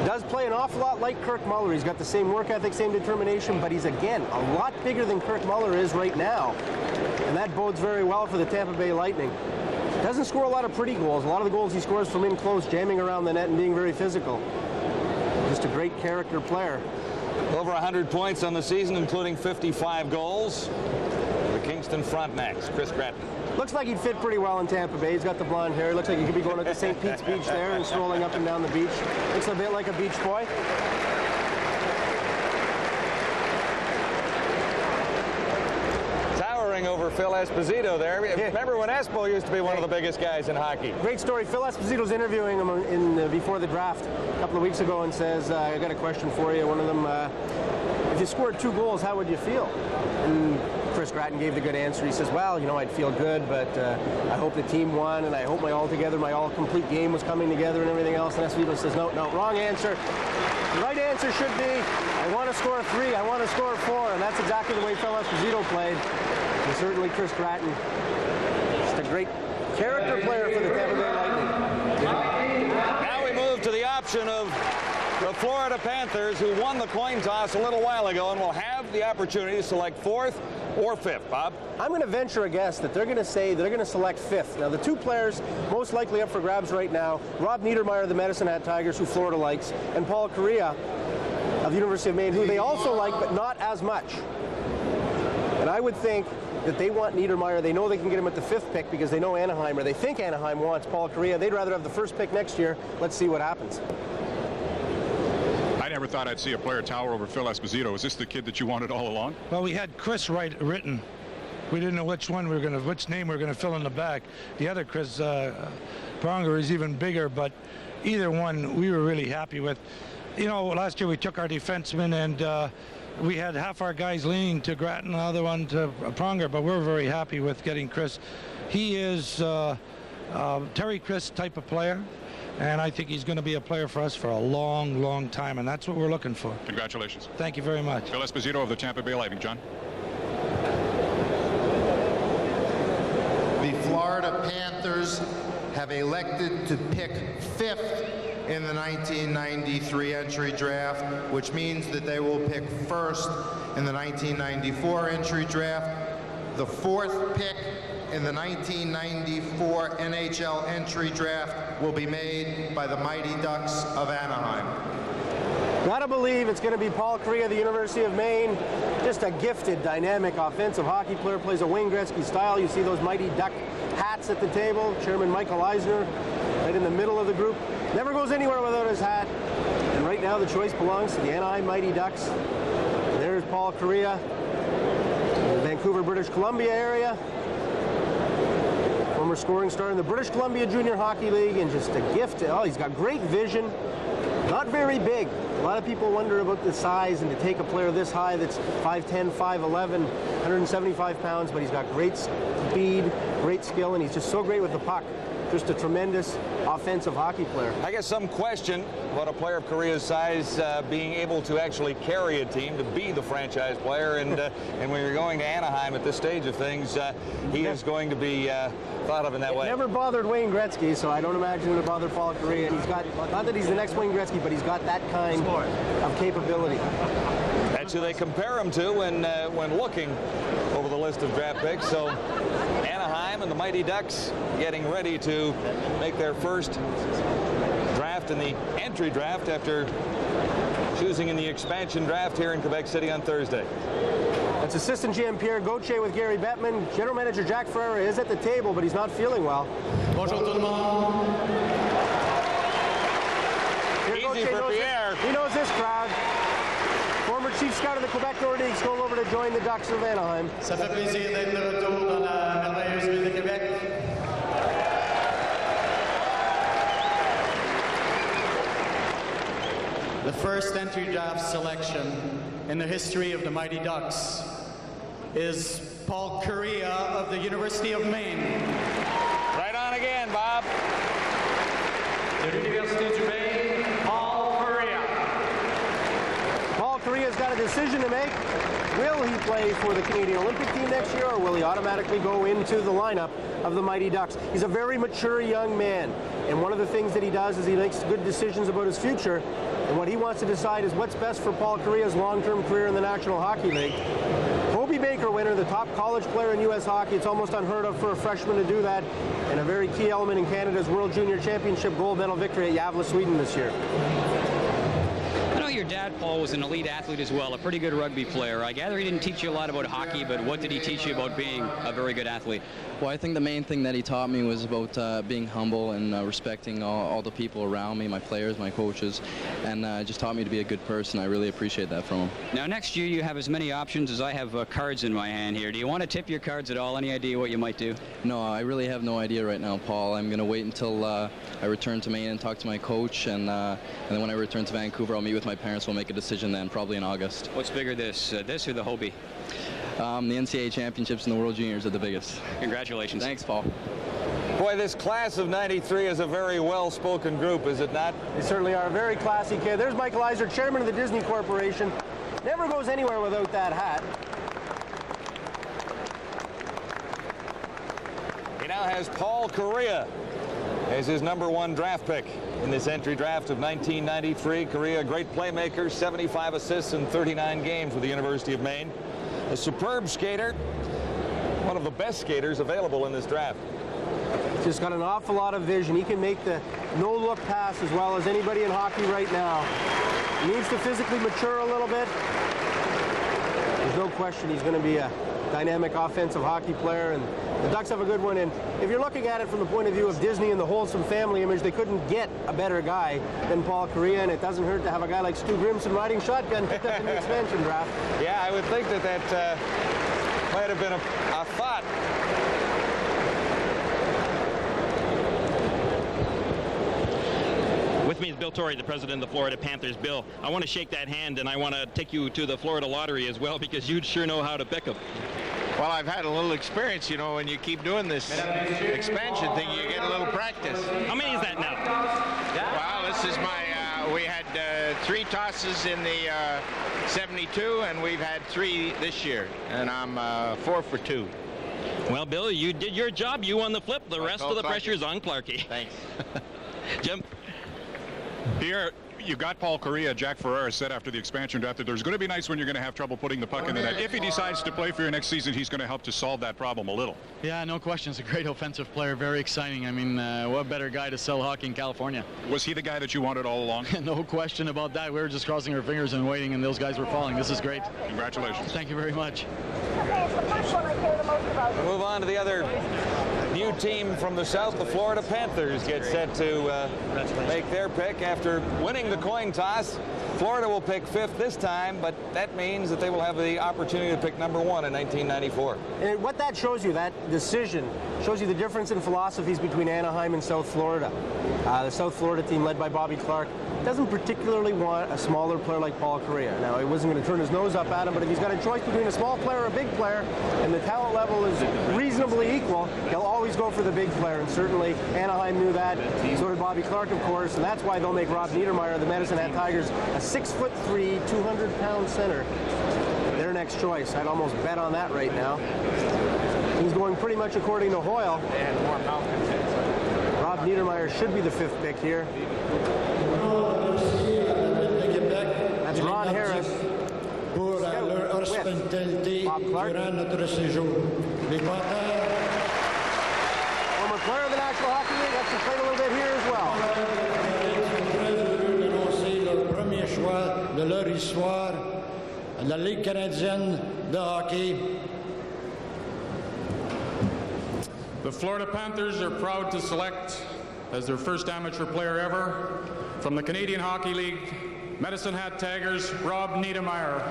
C: Does play an awful lot like Kirk Muller. He's got the same work ethic, same determination, but he's, again, a lot bigger than Kirk Muller is right now. And that bodes very well for the Tampa Bay Lightning. Doesn't score a lot of pretty goals. A lot of the goals he scores from in close, jamming around the net and being very physical. Just a great character player.
B: Over 100 points on the season, including 55 goals. The Kingston Frontenacs, Chris Gratton.
C: Looks like he'd fit pretty well in Tampa Bay. He's got the blonde hair. Looks like he could be going to St. Pete's Beach there and strolling up and down the beach. Looks a bit like a beach boy.
B: Over Phil Esposito there. Remember when Espo used to be one of the biggest guys in hockey?
C: Great story. Phil Esposito's interviewing him before the draft a couple of weeks ago and says, I got a question for you. One of them, if you scored 2 goals, how would you feel? And Chris Gratton gave the good answer. He says, well, I'd feel good, but I hope the team won, and I hope my all-complete game was coming together and everything else. And Esposito says, no, wrong answer. The right answer should be, I want to score 3, I want to score 4, and that's exactly the way Phil Esposito played. And certainly Chris Gratton, just a great character player for the Tampa Bay Lightning.
B: Now we move to the option of the Florida Panthers, who won the coin toss a little while ago and will have the opportunity to select 4th or 5th. Bob?
C: I'm going to venture a guess that they're going to say they're going to select 5th. Now, the 2 players most likely up for grabs right now, Rob Niedermeyer, the Medicine Hat Tigers, who Florida likes, and Paul Correa of the University of Maine, who they also like, but not as much. And I would think that they want Niedermeyer. They know they can get him at the 5th pick because they know Anaheim, or they think Anaheim wants Paul Correa. They'd rather have the 1st pick next year. Let's see what happens.
A: I never thought I'd see a player tower over Phil Esposito. Is this the kid that you wanted all along?
M: Well, we had Chris written. We didn't know which name we were going to fill in the back. The other Chris Pronger is even bigger, but either one we were really happy with. Last year we took our defenseman, and we had half our guys leaning to Gratton, the other one to Pronger, but we're very happy with getting Chris. He is Terry Chris type of player, and I think he's going to be a player for us for a long, long time, and that's what we're looking for.
A: Congratulations.
M: Thank you very much.
A: Phil Esposito of the Tampa Bay Lightning. John?
X: The Florida Panthers have elected to pick 5th in the 1993 entry draft, which means that they will pick 1st in the 1994 entry draft. the 4th pick in the 1994 NHL entry draft will be made by the Mighty Ducks of Anaheim.
C: Gotta believe it's going to be Paul Kariya of the University of Maine. Just a gifted, dynamic, offensive hockey player. Plays a Wayne Gretzky style. You see those Mighty Duck hats at the table. Chairman Michael Eisner right in the middle of the group. Never goes anywhere without his hat. And right now the choice belongs to the Anaheim Mighty Ducks. And there's Paul Kariya, the Vancouver, British Columbia area. Former scoring star in the British Columbia Junior Hockey League, and just a gift. Oh, he's got great vision. Not very big. A lot of people wonder about the size, and to take a player this high that's 5'10", 5'11", 175 pounds, but he's got great speed, great skill, and he's just so great with the puck. Just a tremendous offensive hockey player.
B: I guess some question about a player of Kariya's size being able to actually carry a team, to be the franchise player, and when you're going to Anaheim at this stage of things, he is going to be thought of in that way.
C: It never bothered Wayne Gretzky, so I don't imagine it would bother Paul Kariya. And he's got, not that he's the next Wayne Gretzky, but he's got that kind of capability.
B: That's who they compare him to when looking over the list of draft picks. So Anaheim and the Mighty Ducks getting ready to make their first draft in the entry draft after choosing in the expansion draft here in Quebec City on Thursday.
C: That's assistant GM Pierre Gauthier with Gary Bettman. General manager Jack Ferreira is at the table, but he's not feeling well.
B: Bonjour tout le monde. Easy for Pierre.
C: He knows this crowd. Former chief scout of the Quebec Nordiques going over to join the Ducks of Anaheim.
G: Ça fait plaisir d'être de retour dans la merveilleuse ville de Québec. The first entry draft selection in the history of the Mighty Ducks is Paul Kariya of the University of Maine.
B: Right on again, Bob.
E: De l'Université du Maine, Paul Kariya.
C: Paul Kariya's got a decision to make. Will he play for the Canadian Olympic team next year, or will he automatically go into the lineup of the Mighty Ducks? He's a very mature young man, and one of the things that he does is he makes good decisions about his future, and what he wants to decide is what's best for Paul Kariya's long-term career in the National Hockey League. Hobey Baker winner, the top college player in U.S. hockey. It's almost unheard of for a freshman to do that, and a very key element in Canada's World Junior Championship gold medal victory at Gävle, Sweden this year.
D: I know your dad, Paul, was an elite athlete as well, a pretty good rugby player. I gather he didn't teach you a lot about hockey, but what did he teach you about being a very good athlete?
K: Well, I think the main thing that he taught me was about being humble and respecting all the people around me, my players, my coaches, and just taught me to be a good person. I really appreciate that from him.
D: Now, next year you have as many options as I have cards in my hand here. Do you want to tip your cards at all? Any idea what you might do?
K: No, I really have no idea right now, Paul. I'm going to wait until I return to Maine and talk to my coach, and then when I return to Vancouver, I'll meet with my parents. We'll make a decision then, probably in August.
D: What's bigger, this or the Hobey?
K: The NCAA championships and the World Juniors are the biggest.
D: Congratulations.
K: Thanks, Paul.
B: Boy, this class of '93 is a very well-spoken group, is it not?
C: They certainly are. A very classy kid. There's Michael Eisner, chairman of the Disney Corporation. Never goes anywhere without that hat.
B: He now has Paul Kariya as his #1 draft pick in this entry draft of 1993. Kariya, a great playmaker, 75 assists in 39 games with the University of Maine. A superb skater, one of the best skaters available in this draft.
C: Just got an awful lot of vision. He can make the no-look pass as well as anybody in hockey right now. He needs to physically mature a little bit. There's no question he's going to be a dynamic offensive hockey player, and the Ducks have a good one. And if you're looking at it from the point of view of Disney and the wholesome family image, they couldn't get a better guy than Paul Kariya, and it doesn't hurt to have a guy like Stu Grimson riding shotgun picked up in the expansion draft.
B: Yeah, I would think that might have been a thought.
N: With me is Bill Torrey, the president of the Florida Panthers. Bill, I want to shake that hand, and I want to take you to the Florida Lottery as well, because you sure know how to pick them.
O: Well, I've had a little experience, you know, when you keep doing this expansion thing, you get a little practice.
N: How many is that now?
O: Well, this is my, we had 3 tosses in the 72, and we've had 3 this year, and I'm 4 for 2.
N: Well, Bill, you did your job. You won the flip. The rest of the pressure is on Clarkie.
O: Thanks.
N: Jim? Pierre,
A: You got Paul Correa. Jack Ferrara said after the expansion draft that there's going to be nights when you're going to have trouble putting the puck in the net. If he decides to play for you next season, he's going to help to solve that problem a little.
G: Yeah, no question. He's a great offensive player. Very exciting. I mean, what better guy to sell hockey in California?
A: Was he the guy that you wanted all along?
G: No question about that. We were just crossing our fingers and waiting, and those guys were falling. This is great.
A: Congratulations.
G: Thank you very much.
B: Move on to the other new team from the South. The Florida Panthers get set to make their pick after winning the coin toss. Florida will pick 5th this time, but that means that they will have the opportunity to pick number 1 in 1994.
C: And what that shows you, that decision, shows you the difference in philosophies between Anaheim and South Florida. The South Florida team, led by Bobby Clark, doesn't particularly want a smaller player like Paul Correa. Now, he wasn't going to turn his nose up at him, but if he's got a choice between a small player or a big player, and the talent level is reasonably equal, he'll always go for the big player, and certainly Anaheim knew that. So did Bobby Clark, of course, and that's why they'll make Rob Niedermayer of the Medicine Hat Tigers a 6'3", 200-pound center. Their next choice. I'd almost bet on that right now. He's going pretty much according to Hoyle. Rob Niedermayer should be the 5th pick here. That's Ron Harris.
P: Pour leur hospitalité durant notre séjour.
C: Former player of the National Hockey League, actually played a little bit here as well.
P: Très heureux d'annoncer leur premier choix de leur histoire à la Ligue canadienne de hockey.
Q: The Florida Panthers are proud to select as their first amateur player ever from the Canadian Hockey League, Medicine Hat Tigers, Rob Niedermayer.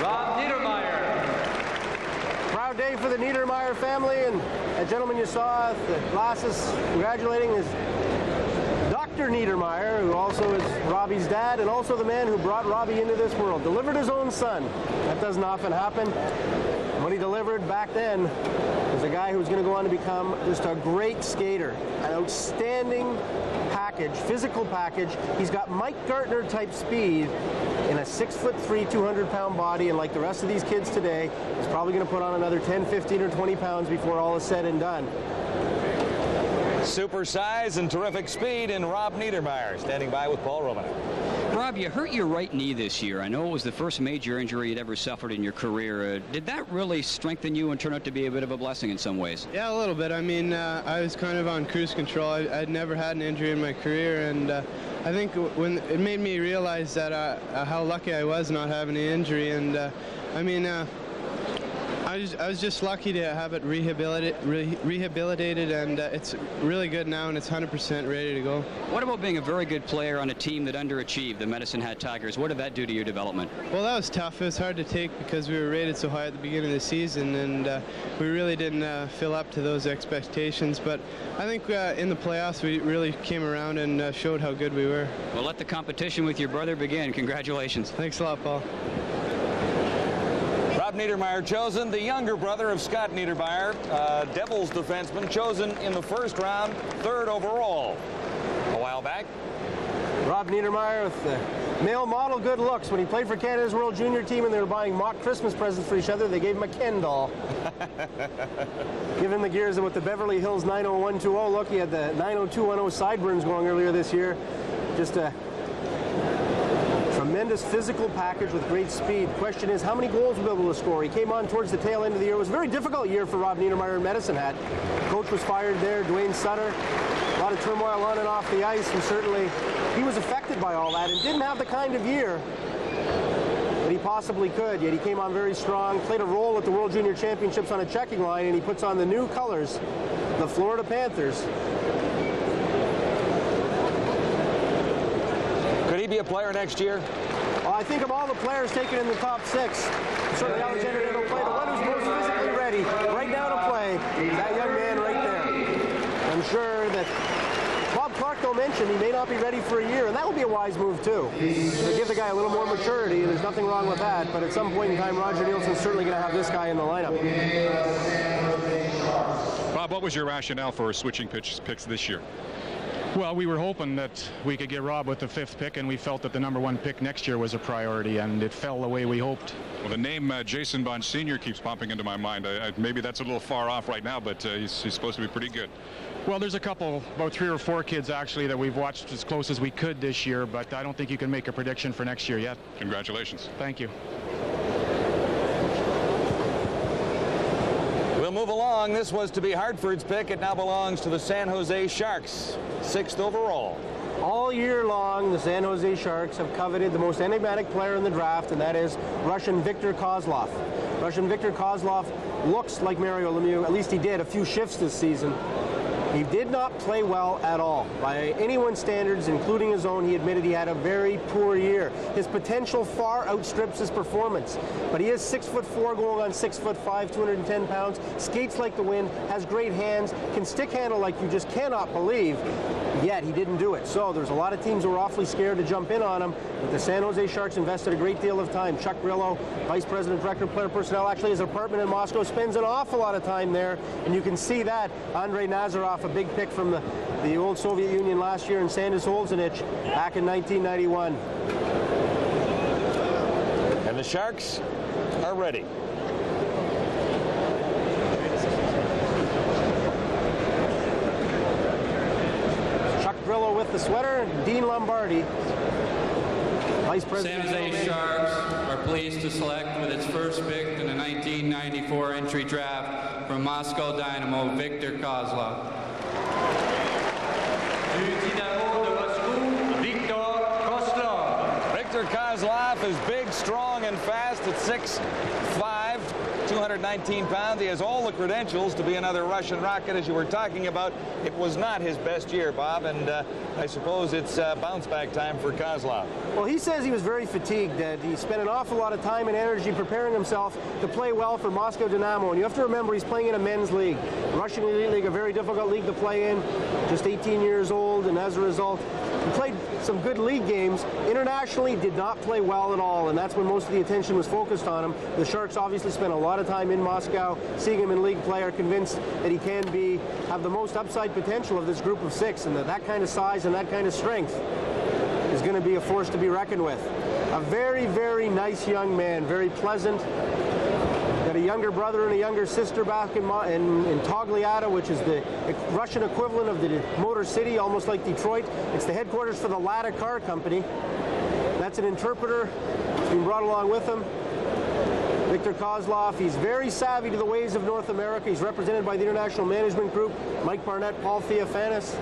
E: Rob Niedermayer.
C: Proud day for the Niedermayer family, and that gentleman you saw with the glasses congratulating is Dr. Niedermayer, who also is Robbie's dad and also the man who brought Robbie into this world. Delivered his own son. That doesn't often happen. What he delivered back then was a guy who was going to go on to become just a great skater, an outstanding package, physical package. He's got Mike Gartner type speed in a 6'3", 200-pound body, and like the rest of these kids today, he's probably going to put on another 10, 15, or 20 pounds before all is said and done.
B: Super size and terrific speed in Rob Niedermayer, standing by with Paul Romanek.
D: Rob, you hurt your right knee this year. I know it was the first major injury you'd ever suffered in your career. Did that really strengthen you and turn out to be a bit of a blessing in some ways?
V: Yeah, a little bit. I mean, I was kind of on cruise control. I'd never had an injury in my career, and I think when it made me realize that how lucky I was not having an injury. And I mean, I was just lucky to have it rehabilitated, and it's really good now, and it's 100% ready to go.
D: What about being a very good player on a team that underachieved, the Medicine Hat Tigers? What did that do to your development?
V: Well, that was tough. It was hard to take because we were rated so high at the beginning of the season, and we really didn't fill up to those expectations. But I think in the playoffs we really came around and showed how good we were.
D: Well, let the competition with your brother begin. Congratulations.
V: Thanks a lot, Paul.
B: Rob Niedermayer chosen, the younger brother of Scott Niedermayer, Devils defenseman, chosen in the first round, 3rd overall a while back.
C: Rob Niedermayer with the male model good looks. When he played for Canada's World Junior team and they were buying mock Christmas presents for each other, they gave him a Ken doll. Give him the gears with the Beverly Hills 90120 look. He had the 90210 sideburns going earlier this year. Just a tremendous physical package with great speed. Question is, how many goals will he be able to score? He came on towards the tail end of the year. It was a very difficult year for Rob Niedermayer in Medicine Hat. Coach was fired there, Dwayne Sutter. A lot of turmoil on and off the ice, and certainly he was affected by all that and didn't have the kind of year that he possibly could. Yet he came on very strong, played a role at the World Junior Championships on a checking line, and he puts on the new colors, the Florida Panthers.
B: Could he be a player next year?
C: Well, I think of all the players taken in the top 6, certainly Alexander didn't play. The one who's most physically ready right now to play is that young man right there. I'm sure that Bob Clark, though, mentioned he may not be ready for a year, and that would be a wise move, too. To give the guy a little more maturity, and there's nothing wrong with that, but at some point in time, Roger Nielsen's certainly going to have this guy in the lineup.
A: Bob, what was your rationale for switching picks this year?
Q: Well, we were hoping that we could get Rob with the 5th pick, and we felt that the #1 pick next year was a priority, and it fell the way we hoped.
A: Well, the name Jason Bond Sr. keeps popping into my mind. Maybe that's a little far off right now, but he's supposed to be pretty good.
Q: Well, there's a couple, about 3 or 4 kids actually, that we've watched as close as we could this year, but I don't think you can make a prediction for next year yet.
A: Congratulations.
Q: Thank you.
B: We'll move along. This was to be Hartford's pick. It now belongs to the San Jose Sharks, 6th overall.
C: All year long, the San Jose Sharks have coveted the most enigmatic player in the draft, and that is Russian Viktor Kozlov. Russian Viktor Kozlov looks like Mario Lemieux. At least he did a few shifts this season. He did not play well at all. By anyone's standards, including his own, he admitted he had a very poor year. His potential far outstrips his performance. But he is 6'4", going on 6'5", 210 pounds, skates like the wind, has great hands, can stick handle like you just cannot believe, yet he didn't do it. So there's a lot of teams who were awfully scared to jump in on him, but the San Jose Sharks invested a great deal of time. Chuck Grillo, Vice President, Director of Player Personnel, actually his apartment in Moscow, spends an awful lot of time there, and you can see that. Andrei Nazarov, a big pick from the old Soviet Union last year, and Sandis Olszanich back in 1991.
B: And the Sharks are ready.
C: Chuck Grillo with the sweater, Dean Lombardi, Vice President.
H: San Jose Sharks are pleased to select with its first pick in the 1994 entry draft from Moscow Dynamo, Viktor Kozlov.
B: Viktor Kozlov is big, strong, and fast at 6'5", 219 pounds. He has all the credentials to be another Russian rocket, as you were talking about. It was not his best year, Bob, and I suppose it's bounce-back time for Kozlov.
C: Well, he says he was very fatigued, that he spent an awful lot of time and energy preparing himself to play well for Moscow Dynamo. And you have to remember, he's playing in a men's league. The Russian League, a very difficult league to play in, just 18 years old, and as a result, he played some good league games. Internationally, did not play well at all, and that's when most of the attention was focused on him. The Sharks obviously spent a lot of time in Moscow, seeing him in league play, are convinced that he can have the most upside potential of this group of 6, and that kind of size and that kind of strength is going to be a force to be reckoned with. A very, very nice young man, very pleasant. Got a younger brother and a younger sister back in Togliatti, which is the Russian equivalent of the Motor City, almost like Detroit. It's the headquarters for the Lada Car Company. That's an interpreter. He's been brought along with him. Viktor Kozlov, he's very savvy to the ways of North America. He's represented by the International Management Group, Mike Barnett, Paul Theophanis.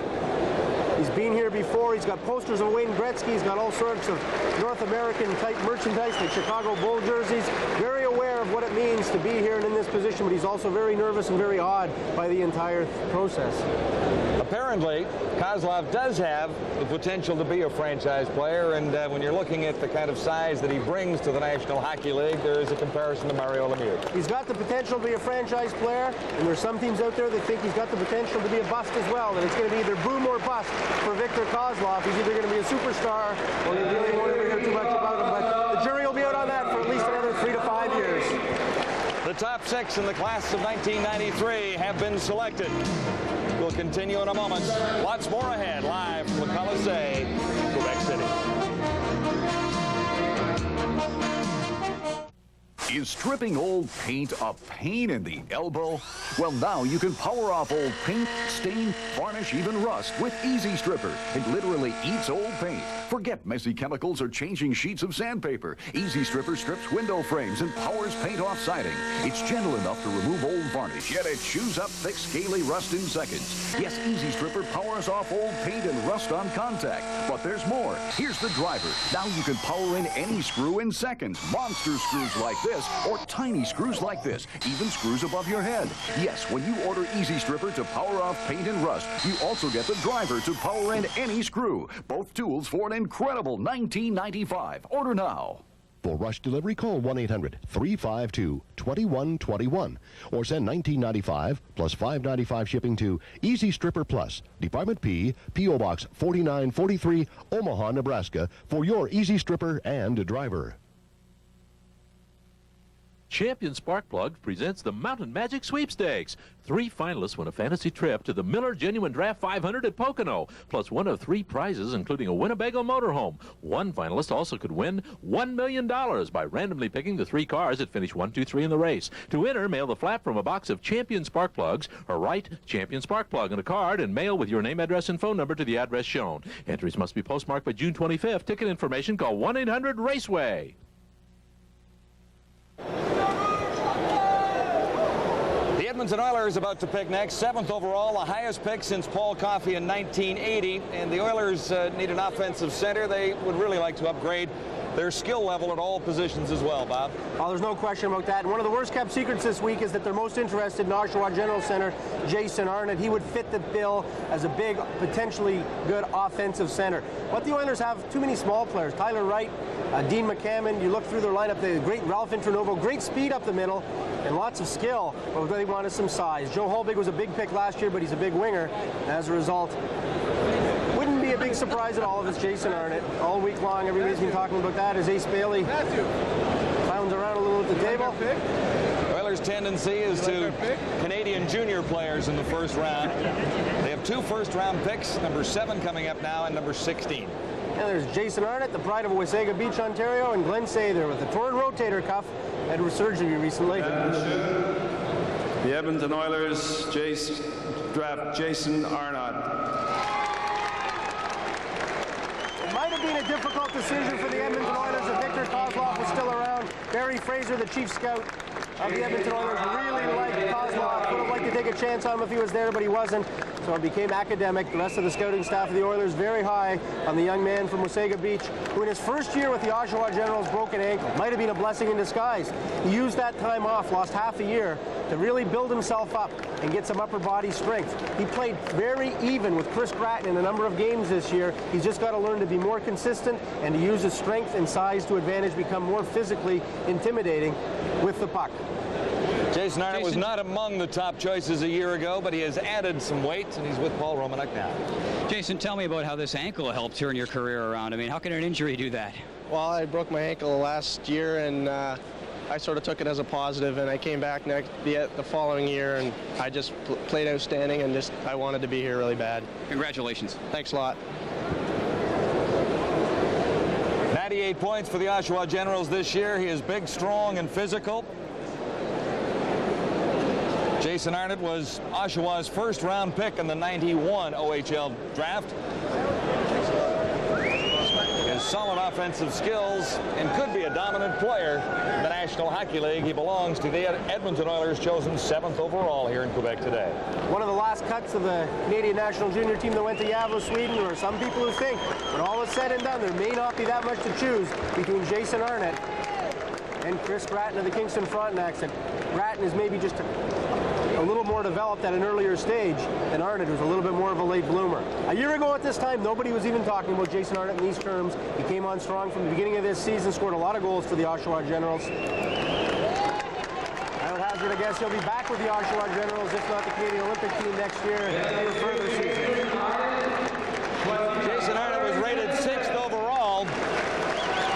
C: He's been here before. He's got posters of Wayne Gretzky. He's got all sorts of North American-type merchandise, like Chicago Bull jerseys. Very aware of what it means to be here and in this position, but he's also very nervous and very awed by the entire process.
B: Apparently, Kozlov does have the potential to be a franchise player, and when you're looking at the kind of size that he brings to the National Hockey League, there is a comparison to Mario Lemieux.
C: He's got the potential to be a franchise player, and there's some teams out there that think he's got the potential to be a bust as well, that it's going to be either boom or bust for Viktor Kozlov. He's either going to be a superstar, or you really won't ever hear too much about him, but the jury will be out on that for at least another 3 to 5 years.
B: The top 6 in the class of 1993 have been selected. We'll continue in a moment. Lots more ahead, live from the Colisée, Quebec City.
I: Is stripping old paint a pain in the elbow? Well, now you can power off old paint, stain, varnish, even rust with Easy Stripper. It literally eats old paint. Forget messy chemicals or changing sheets of sandpaper. Easy Stripper strips window frames and powers paint off siding. It's gentle enough to remove old varnish, yet it chews up thick, scaly rust in seconds. Yes, Easy Stripper powers off old paint and rust on contact. But there's more. Here's the driver. Now you can power in any screw in seconds. Monster screws like this, or tiny screws like this, even screws above your head. Yes, when you order Easy Stripper to power off paint and rust, you also get the driver to power in any screw. Both tools for an incredible $19.95. Order now.
R: For rush delivery, call 1-800-352-2121 or send $19.95 plus $5.95 shipping to Easy Stripper Plus, Department P, P.O. Box 4943, Omaha, Nebraska, for your Easy Stripper and driver.
F: Champion Spark Plug presents the Mountain Magic Sweepstakes. 3 finalists win a fantasy trip to the Miller Genuine Draft 500 at Pocono, plus one of 3 prizes, including a Winnebago motorhome. One finalist also could win $1 million by randomly picking the 3 cars that finish 1, 2, 3 in the race. To enter, mail the flap from a box of Champion Spark Plugs, or write Champion Spark Plug in a card and mail with your name, address, and phone number to the address shown. Entries must be postmarked by June 25th. Ticket information, call 1-800-RACEWAY.
B: The Edmonton Oilers about to pick next, 7th overall, the highest pick since Paul Coffey in 1980. And the Oilers need an offensive center. They would really like to upgrade their skill level at all positions as well, Bob.
C: Oh, there's no question about that. And one of the worst kept secrets this week is that they're most interested in Oshawa General Center Jason Arnott. He would fit the bill as a big, potentially good offensive center. But the Oilers have too many small players. Tyler Wright, Dean McCammon, you look through their lineup, the great Ralph Intronovo, great speed up the middle, and lots of skill, but what they want is some size. Joe Holbig was a big pick last year, but he's a big winger. And as a result, wouldn't be a big surprise at all if it's Jason Arnott. All week long, everybody's been talking about that as Ace Bailey clowns around a little at the table.
B: Oilers' tendency is to Canadian junior players in the first round. They have 2 first-round picks, number 7 coming up now and number 16.
C: And there's Jason Arnott, the pride of Wasaga Beach, Ontario, and Glenn Sather with a torn rotator cuff. Had surgery recently.
J: The Edmonton Oilers draft Jason Arnott.
C: It might have been a difficult decision for the Edmonton Oilers if Victor Kozlov was still around. Barry Fraser, the chief scout of the Edmonton Oilers, really liked Kozlov. Would have liked to take a chance on him if he was there, but he wasn't. So it became academic. The rest of the scouting staff of the Oilers very high on the young man from Wasaga Beach, who in his first year with the Oshawa Generals broke an ankle. Might have been a blessing in disguise. He used that time off, lost half a year, to really build himself up and get some upper body strength. He played very even with Chris Gratton in a number of games this year. He's just got to learn to be more consistent and to use his strength and size to advantage, become more physically intimidating with the puck.
B: Jason Arnott was not among the top choices a year ago, but he has added some weight, and he's with Paul Romanek now.
D: Jason, tell me about how this ankle helped turn your career around. I mean, how can an injury do that?
V: Well, I broke my ankle last year, and I sort of took it as a positive, and I came back the following year, and I just played outstanding, and I wanted to be here really bad.
D: Congratulations.
V: Thanks a lot.
B: 98 points for the Oshawa Generals this year. He is big, strong, and physical. Jason Arnott was Oshawa's first-round pick in the 91 OHL draft. His solid offensive skills and could be a dominant player in the National Hockey League. He belongs to the Edmonton Oilers, chosen 7th overall here in Quebec today.
C: One of the last cuts of the Canadian national junior team that went to Gävle, Sweden. There are some people who think, when all is said and done, there may not be that much to choose between Jason Arnott and Chris Gratton of the Kingston Frontenacs. And Gratton is maybe just a little more developed at an earlier stage than Arnott, who's a little bit more of a late bloomer. A year ago at this time, nobody was even talking about Jason Arnott in these terms. He came on strong from the beginning of this season, scored a lot of goals for the Oshawa Generals. I would hazard a guess he'll be back with the Oshawa Generals, if not the Canadian Olympic team next year and a further season.
B: Jason Arnott was rated 6th overall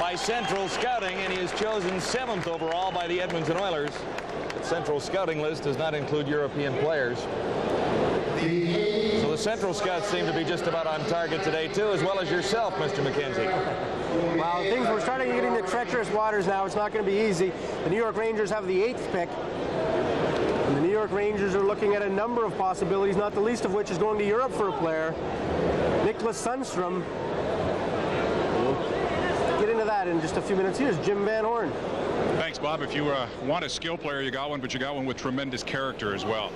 B: by Central Scouting, and he is chosen 7th overall by the Edmonton Oilers. Central Scouting list does not include European players. So the Central Scouts seem to be just about on target today, too, as well as yourself, Mr. McKenzie.
C: Well, things we're starting to get into treacherous waters now. It's not going to be easy. The New York Rangers have the 8th pick. And the New York Rangers are looking at a number of possibilities, not the least of which is going to Europe for a player. Nicholas Sundstrom. We'll get into that in just a few minutes. Here's Jim Van Horn.
A: Thanks, Bob. If you want a skill player, you got one, but you got one with tremendous character as well.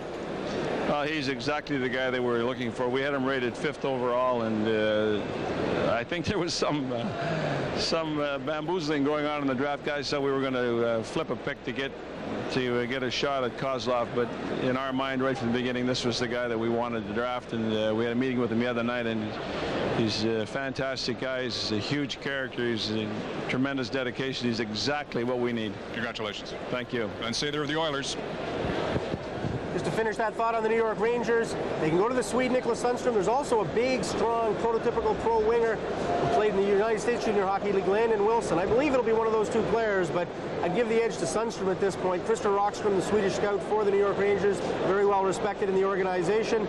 J: He's exactly the guy that we're looking for. We had him rated 5th overall, and I think there was some bamboozling going on in the draft. Guys said we were going to flip a pick to get a shot at Kozlov, but in our mind, right from the beginning, this was the guy that we wanted to draft, and we had a meeting with him the other night, and he's a fantastic guy. He's a huge character. He's a tremendous dedication. He's exactly what we need.
A: Congratulations.
J: Thank you.
A: And say they're the Oilers.
C: just to finish that thought on the New York Rangers, they can go to the Swede Nicklas Sundstrom. There's also a big, strong, prototypical pro winger who played in the United States Junior Hockey League, Landon Wilson. I believe it'll be one of those two players, but I'd give the edge to Sundstrom at this point. Christer Rockstrom, the Swedish scout for the New York Rangers, very well respected in the organization.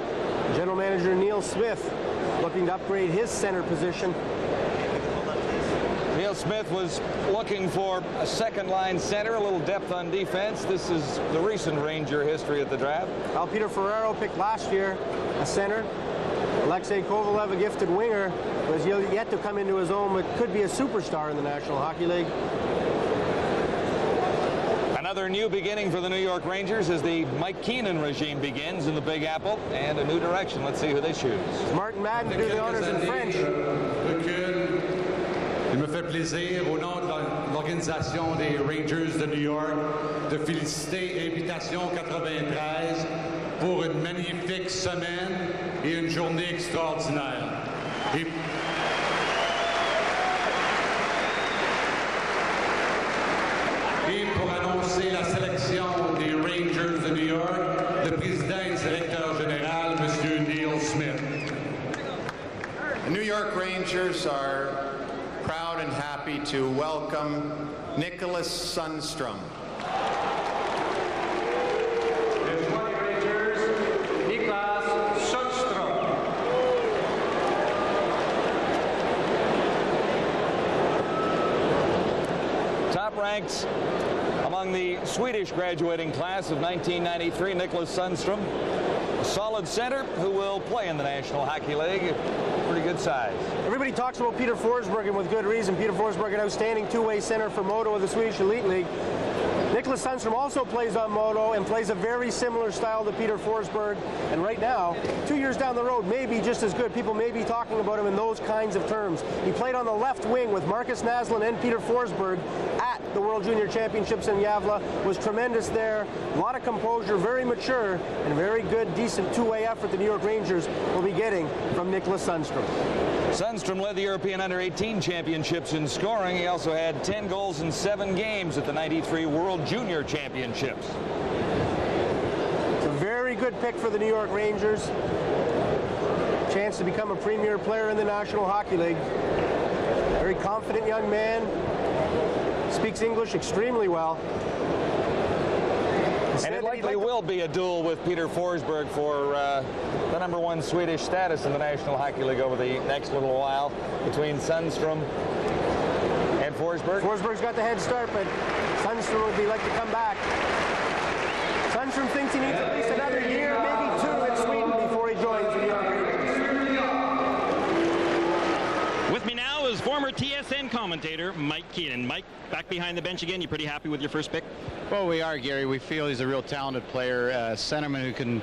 C: General Manager Neil Smith looking to upgrade his center position.
B: Neil Smith was looking for a second-line center, a little depth on defense. This is the recent Ranger history at the draft.
C: Well, Peter Ferrero picked last year a center. Alexei Kovalev, a gifted winger, was yet to come into his own, but could be a superstar in the National Hockey League.
B: Another new beginning for the New York Rangers as the Mike Keenan regime begins in the Big Apple, and a new direction. Let's see who they choose.
C: Martin Madden do the honors in French.
L: Il me fait plaisir, au nom de l'organisation des Rangers de New York, de féliciter Invitation 93 pour une magnifique semaine et une journée extraordinaire. Et pour annoncer la sélection des Rangers de New York, le président et directeur général, M. Neil Smith.
X: The New York Rangers are proud and happy to welcome Nicklas Sundstrom.
B: Top ranked among the Swedish graduating class of 1993, Nicklas Sundstrom. A solid center who will play in the National Hockey League. Pretty good size.
C: Everybody talks about Peter Forsberg, and with good reason. Peter Forsberg, an outstanding two-way center for Modo of the Swedish Elite League. Nicklas Sundstrom also plays on Modo and plays a very similar style to Peter Forsberg. And right now, 2 years down the road, may be just as good. People may be talking about him in those kinds of terms. He played on the left wing with Marcus Naslund and Peter Forsberg at the World Junior Championships in Gävle. Was tremendous there. A lot of composure, very mature, and very good, decent two-way effort the New York Rangers will be getting from Nicklas Sundstrom.
B: Sundstrom led the European Under-18 Championships in scoring. He also had 10 goals in 7 games at the 93 World Junior Championships.
C: It's a very good pick for the New York Rangers. Chance to become a premier player in the National Hockey League. Very confident young man. Speaks English extremely well.
B: And it likely will be a duel with Peter Forsberg for the #1 Swedish status in the National Hockey League over the next little while between Sundstrom and Forsberg.
C: Forsberg's got the head start, but Sundstrom would be like to come back. Sundstrom thinks he needs at least another year, maybe 2 in Sweden before he joins the New York Rangers.
N: With me now is former TSN commentator Mike Keenan. Mike, back behind the bench again. You pretty happy with your first pick?
S: Well, we are, Gary. We feel he's a real talented player, centerman who can,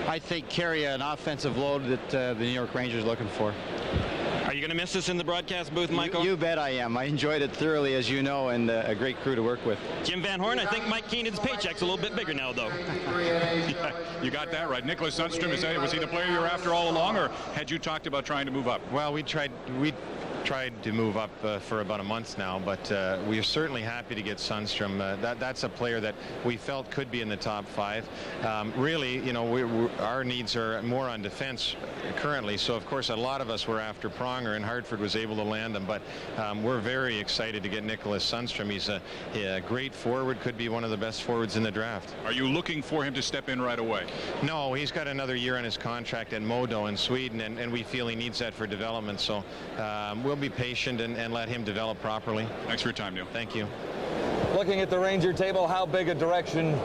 S: I think, carry an offensive load that the New York Rangers are looking for.
N: Are you going to miss this in the broadcast booth, Michael?
S: You bet I am. I enjoyed it thoroughly, as you know, and a great crew to work with.
N: Jim Van Horn, I think Mike Keenan's paycheck's a little bit bigger now, though.
A: Yeah, you got that right. Nicklas Sundstrom, was he the player you were after all along, or had you talked about trying to move up?
U: Well, we tried to move up for about a month now, but we are certainly happy to get Sundstrom. That's a player that we felt could be in the top 5. Really, you know, our needs are more on defense currently, so of course a lot of us were after Pronger, and Hartford was able to land him, but we're very excited to get Nicklas Sundstrom. He's a great forward, could be one of the best forwards in the draft.
A: Are you looking for him to step in right away?
U: No, he's got another year on his contract at Modo in Sweden, and we feel he needs that for development, so we'll be patient and let him develop properly.
A: Thanks for your time, Neil.
U: Thank you.
B: Looking at the Ranger table, how big a direction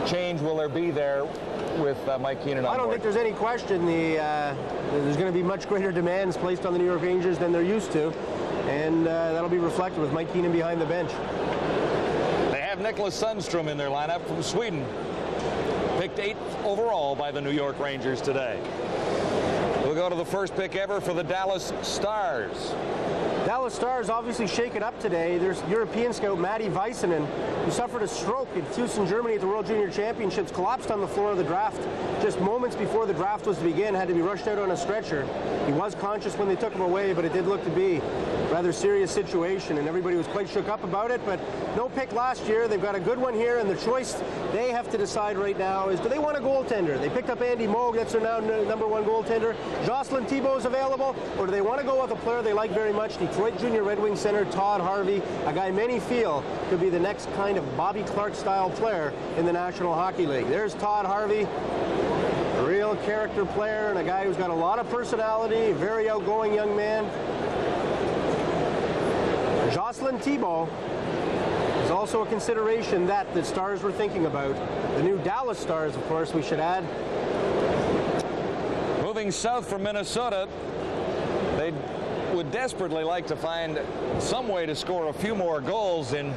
B: change will there be there with Mike Keenan on
C: I don't
B: board?
C: think there's any question there's going to be much greater demands placed on the New York Rangers than they're used to, and that'll be reflected with Mike Keenan behind the bench.
B: They have Nicklas Sundstrom in their lineup from Sweden, picked 8th overall by the New York Rangers today. We'll go to the first pick ever for the Dallas Stars.
C: Dallas Stars obviously shaken up today. There's European scout Matti Väisänen, who suffered a stroke in Füssen, Germany at the World Junior Championships, collapsed on the floor of the draft just moments before the draft was to begin, had to be rushed out on a stretcher. He was conscious when they took him away, but it did look to be a rather serious situation, and everybody was quite shook up about it, but no pick last year. They've got a good one here, and the choice they have to decide right now is, do they want a goaltender? They picked up Andy Moog, that's their now number one goaltender. Jocelyn Thibault is available, or do they want to go with a player they like very much, Detroit Junior Red Wings center Todd Harvey, a guy many feel could be the next kind of Bobby Clark-style player in the National Hockey League. There's Todd Harvey, a real character player and a guy who's got a lot of personality, a very outgoing young man. Jocelyn Thibault is also a consideration that the Stars were thinking about. The new Dallas Stars, of course, we should add.
B: Moving south from Minnesota, they would desperately like to find some way to score a few more goals in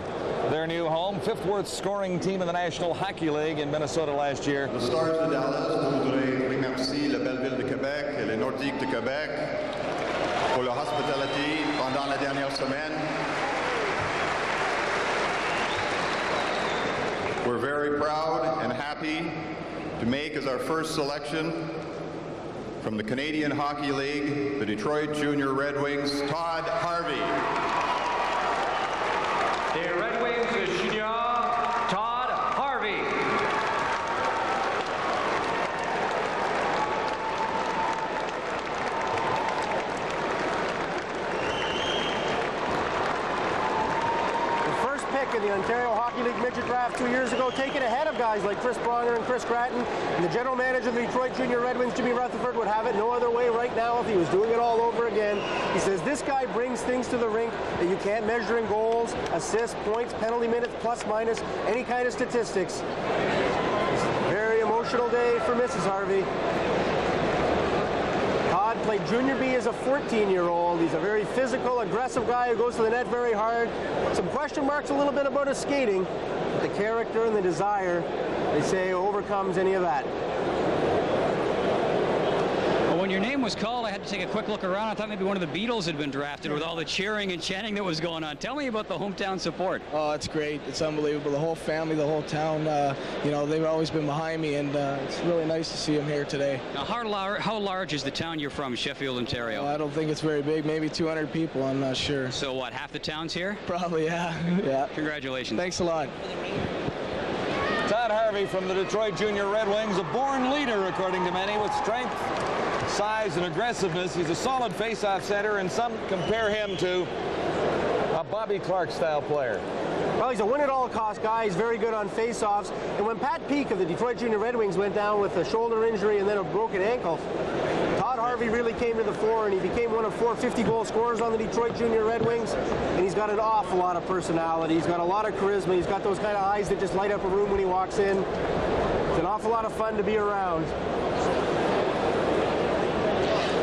B: their new home. Fifth worst scoring team in the National Hockey League in Minnesota last year.
K: The Stars de Dallas voudraient remercier la belle ville de Québec et les Nordiques de Québec pour leur hospitality pendant la dernière semaine. We're very proud and happy to make as our first selection from the Canadian Hockey League, the Detroit Junior Red Wings, Todd Harvey.
E: The Red Wings Junior, Todd Harvey.
C: The first pick in the Ontario Hockey League Midget Draft 2 years ago, taken ahead of guys like Chris Pronger and Chris Gratton. And the general manager of the Detroit Junior Red Wings, Jimmy Rutherford, would have it no other way right now if he was doing it all over again. He says this guy brings things to the rink that you can't measure in goals, assists, points, penalty minutes, plus, minus, any kind of statistics. It's a very emotional day for Mrs. Harvey. Todd played Junior B as a 14-year-old. He's a very physical, aggressive guy who goes to the net very hard. Some question marks a little bit about his skating, but the character and the desire, they say, overcomes any of that.
D: Well, when your name was called, I had to take a quick look around. I thought maybe one of the Beatles had been drafted with all the cheering and chanting that was going on. Tell me about the hometown support.
M: Oh, it's great. It's unbelievable. The whole family, the whole town, you know, they've always been behind me, and it's really nice to see them here today.
D: Now, how large is the town you're from, Sheffield, Ontario?
M: I don't think it's very big. Maybe 200 people. I'm not sure.
D: So what, half the town's here?
M: Probably, yeah. Yeah.
D: Congratulations.
M: Thanks a lot.
B: Todd Harvey from the Detroit Junior Red Wings, a born leader, according to many, with strength, size, and aggressiveness. He's a solid face-off center, and some compare him to a Bobby Clark-style player.
C: Well, he's a win-at-all-cost guy. He's very good on face-offs. And when Pat Peake of the Detroit Junior Red Wings went down with a shoulder injury and then a broken ankle, Todd Harvey really came to the fore, and he became one of 4 50-goal scorers on the Detroit Junior Red Wings. And he's got an awful lot of personality. He's got a lot of charisma. He's got those kind of eyes that just light up a room when he walks in. It's an awful lot of fun to be around.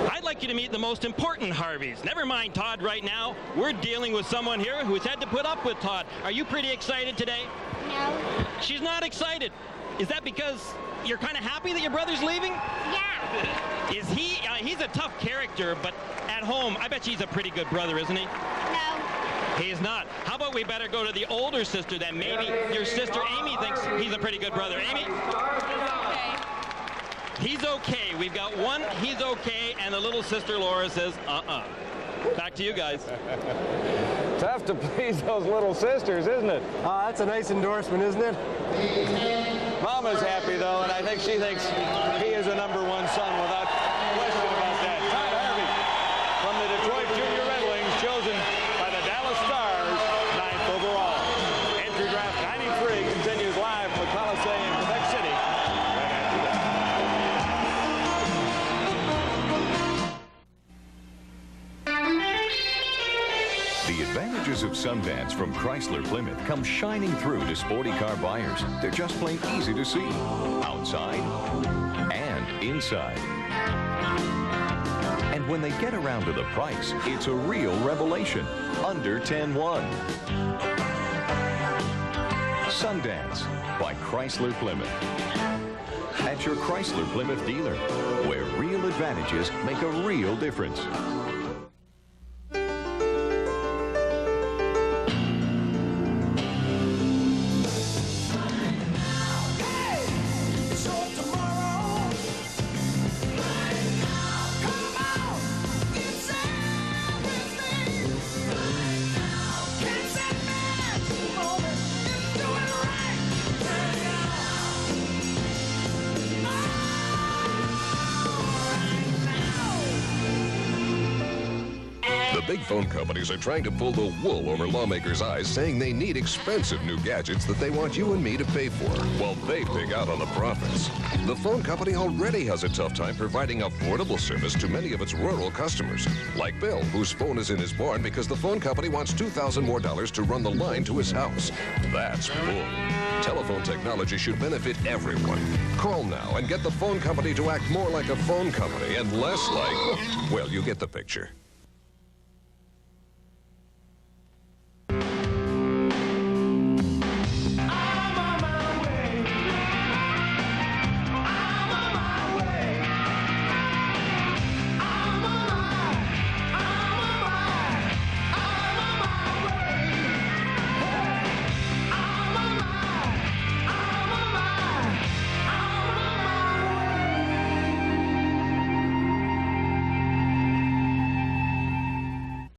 N: I'd like you to meet the most important Harveys. Never mind Todd right now. We're dealing with someone here who's had to put up with Todd. Are you pretty excited today?
T: No.
N: She's not excited. Is that because you're kind of happy that your brother's leaving?
T: Yeah.
N: Is he? He's a tough character, but at home, I bet he's a pretty good brother, isn't he?
T: No.
N: He's not. How about we better go to the older sister then? Maybe your sister Amy thinks he's a pretty good brother. Amy?
T: Okay.
N: He's okay. We've got one, he's okay, and the little sister Laura says, Back to you guys.
B: Tough to please those little sisters, isn't it?
C: That's a nice endorsement, isn't it?
B: Mama's happy, though, and I think she thinks he is a #1 son without question about that. Todd Harvey from the Detroit Junior Red Wings, chosen by the Dallas Stars, 9th overall. Entry Draft 93 continues live from the Coliseum in Quebec City.
I: The advantages of Sundance from Chrysler Plymouth come shining through to sporty car buyers. They're just plain easy to see, outside and inside. And when they get around to the price, it's a real revelation. Under $10,100. Sundance by Chrysler Plymouth. At your Chrysler Plymouth dealer, where real advantages make a real difference.
G: big phone companies are trying to pull the wool over lawmakers' eyes, saying they need expensive new gadgets that they want you and me to pay for, while they pig out on the profits. The phone company already has a tough time providing affordable service to many of its rural customers, like Bill, whose phone is in his barn because the phone company wants $2,000 more to run the line to his house. That's bull. Telephone technology should benefit everyone. Call now and get the phone company to act more like a phone company and less like, well, you get the picture.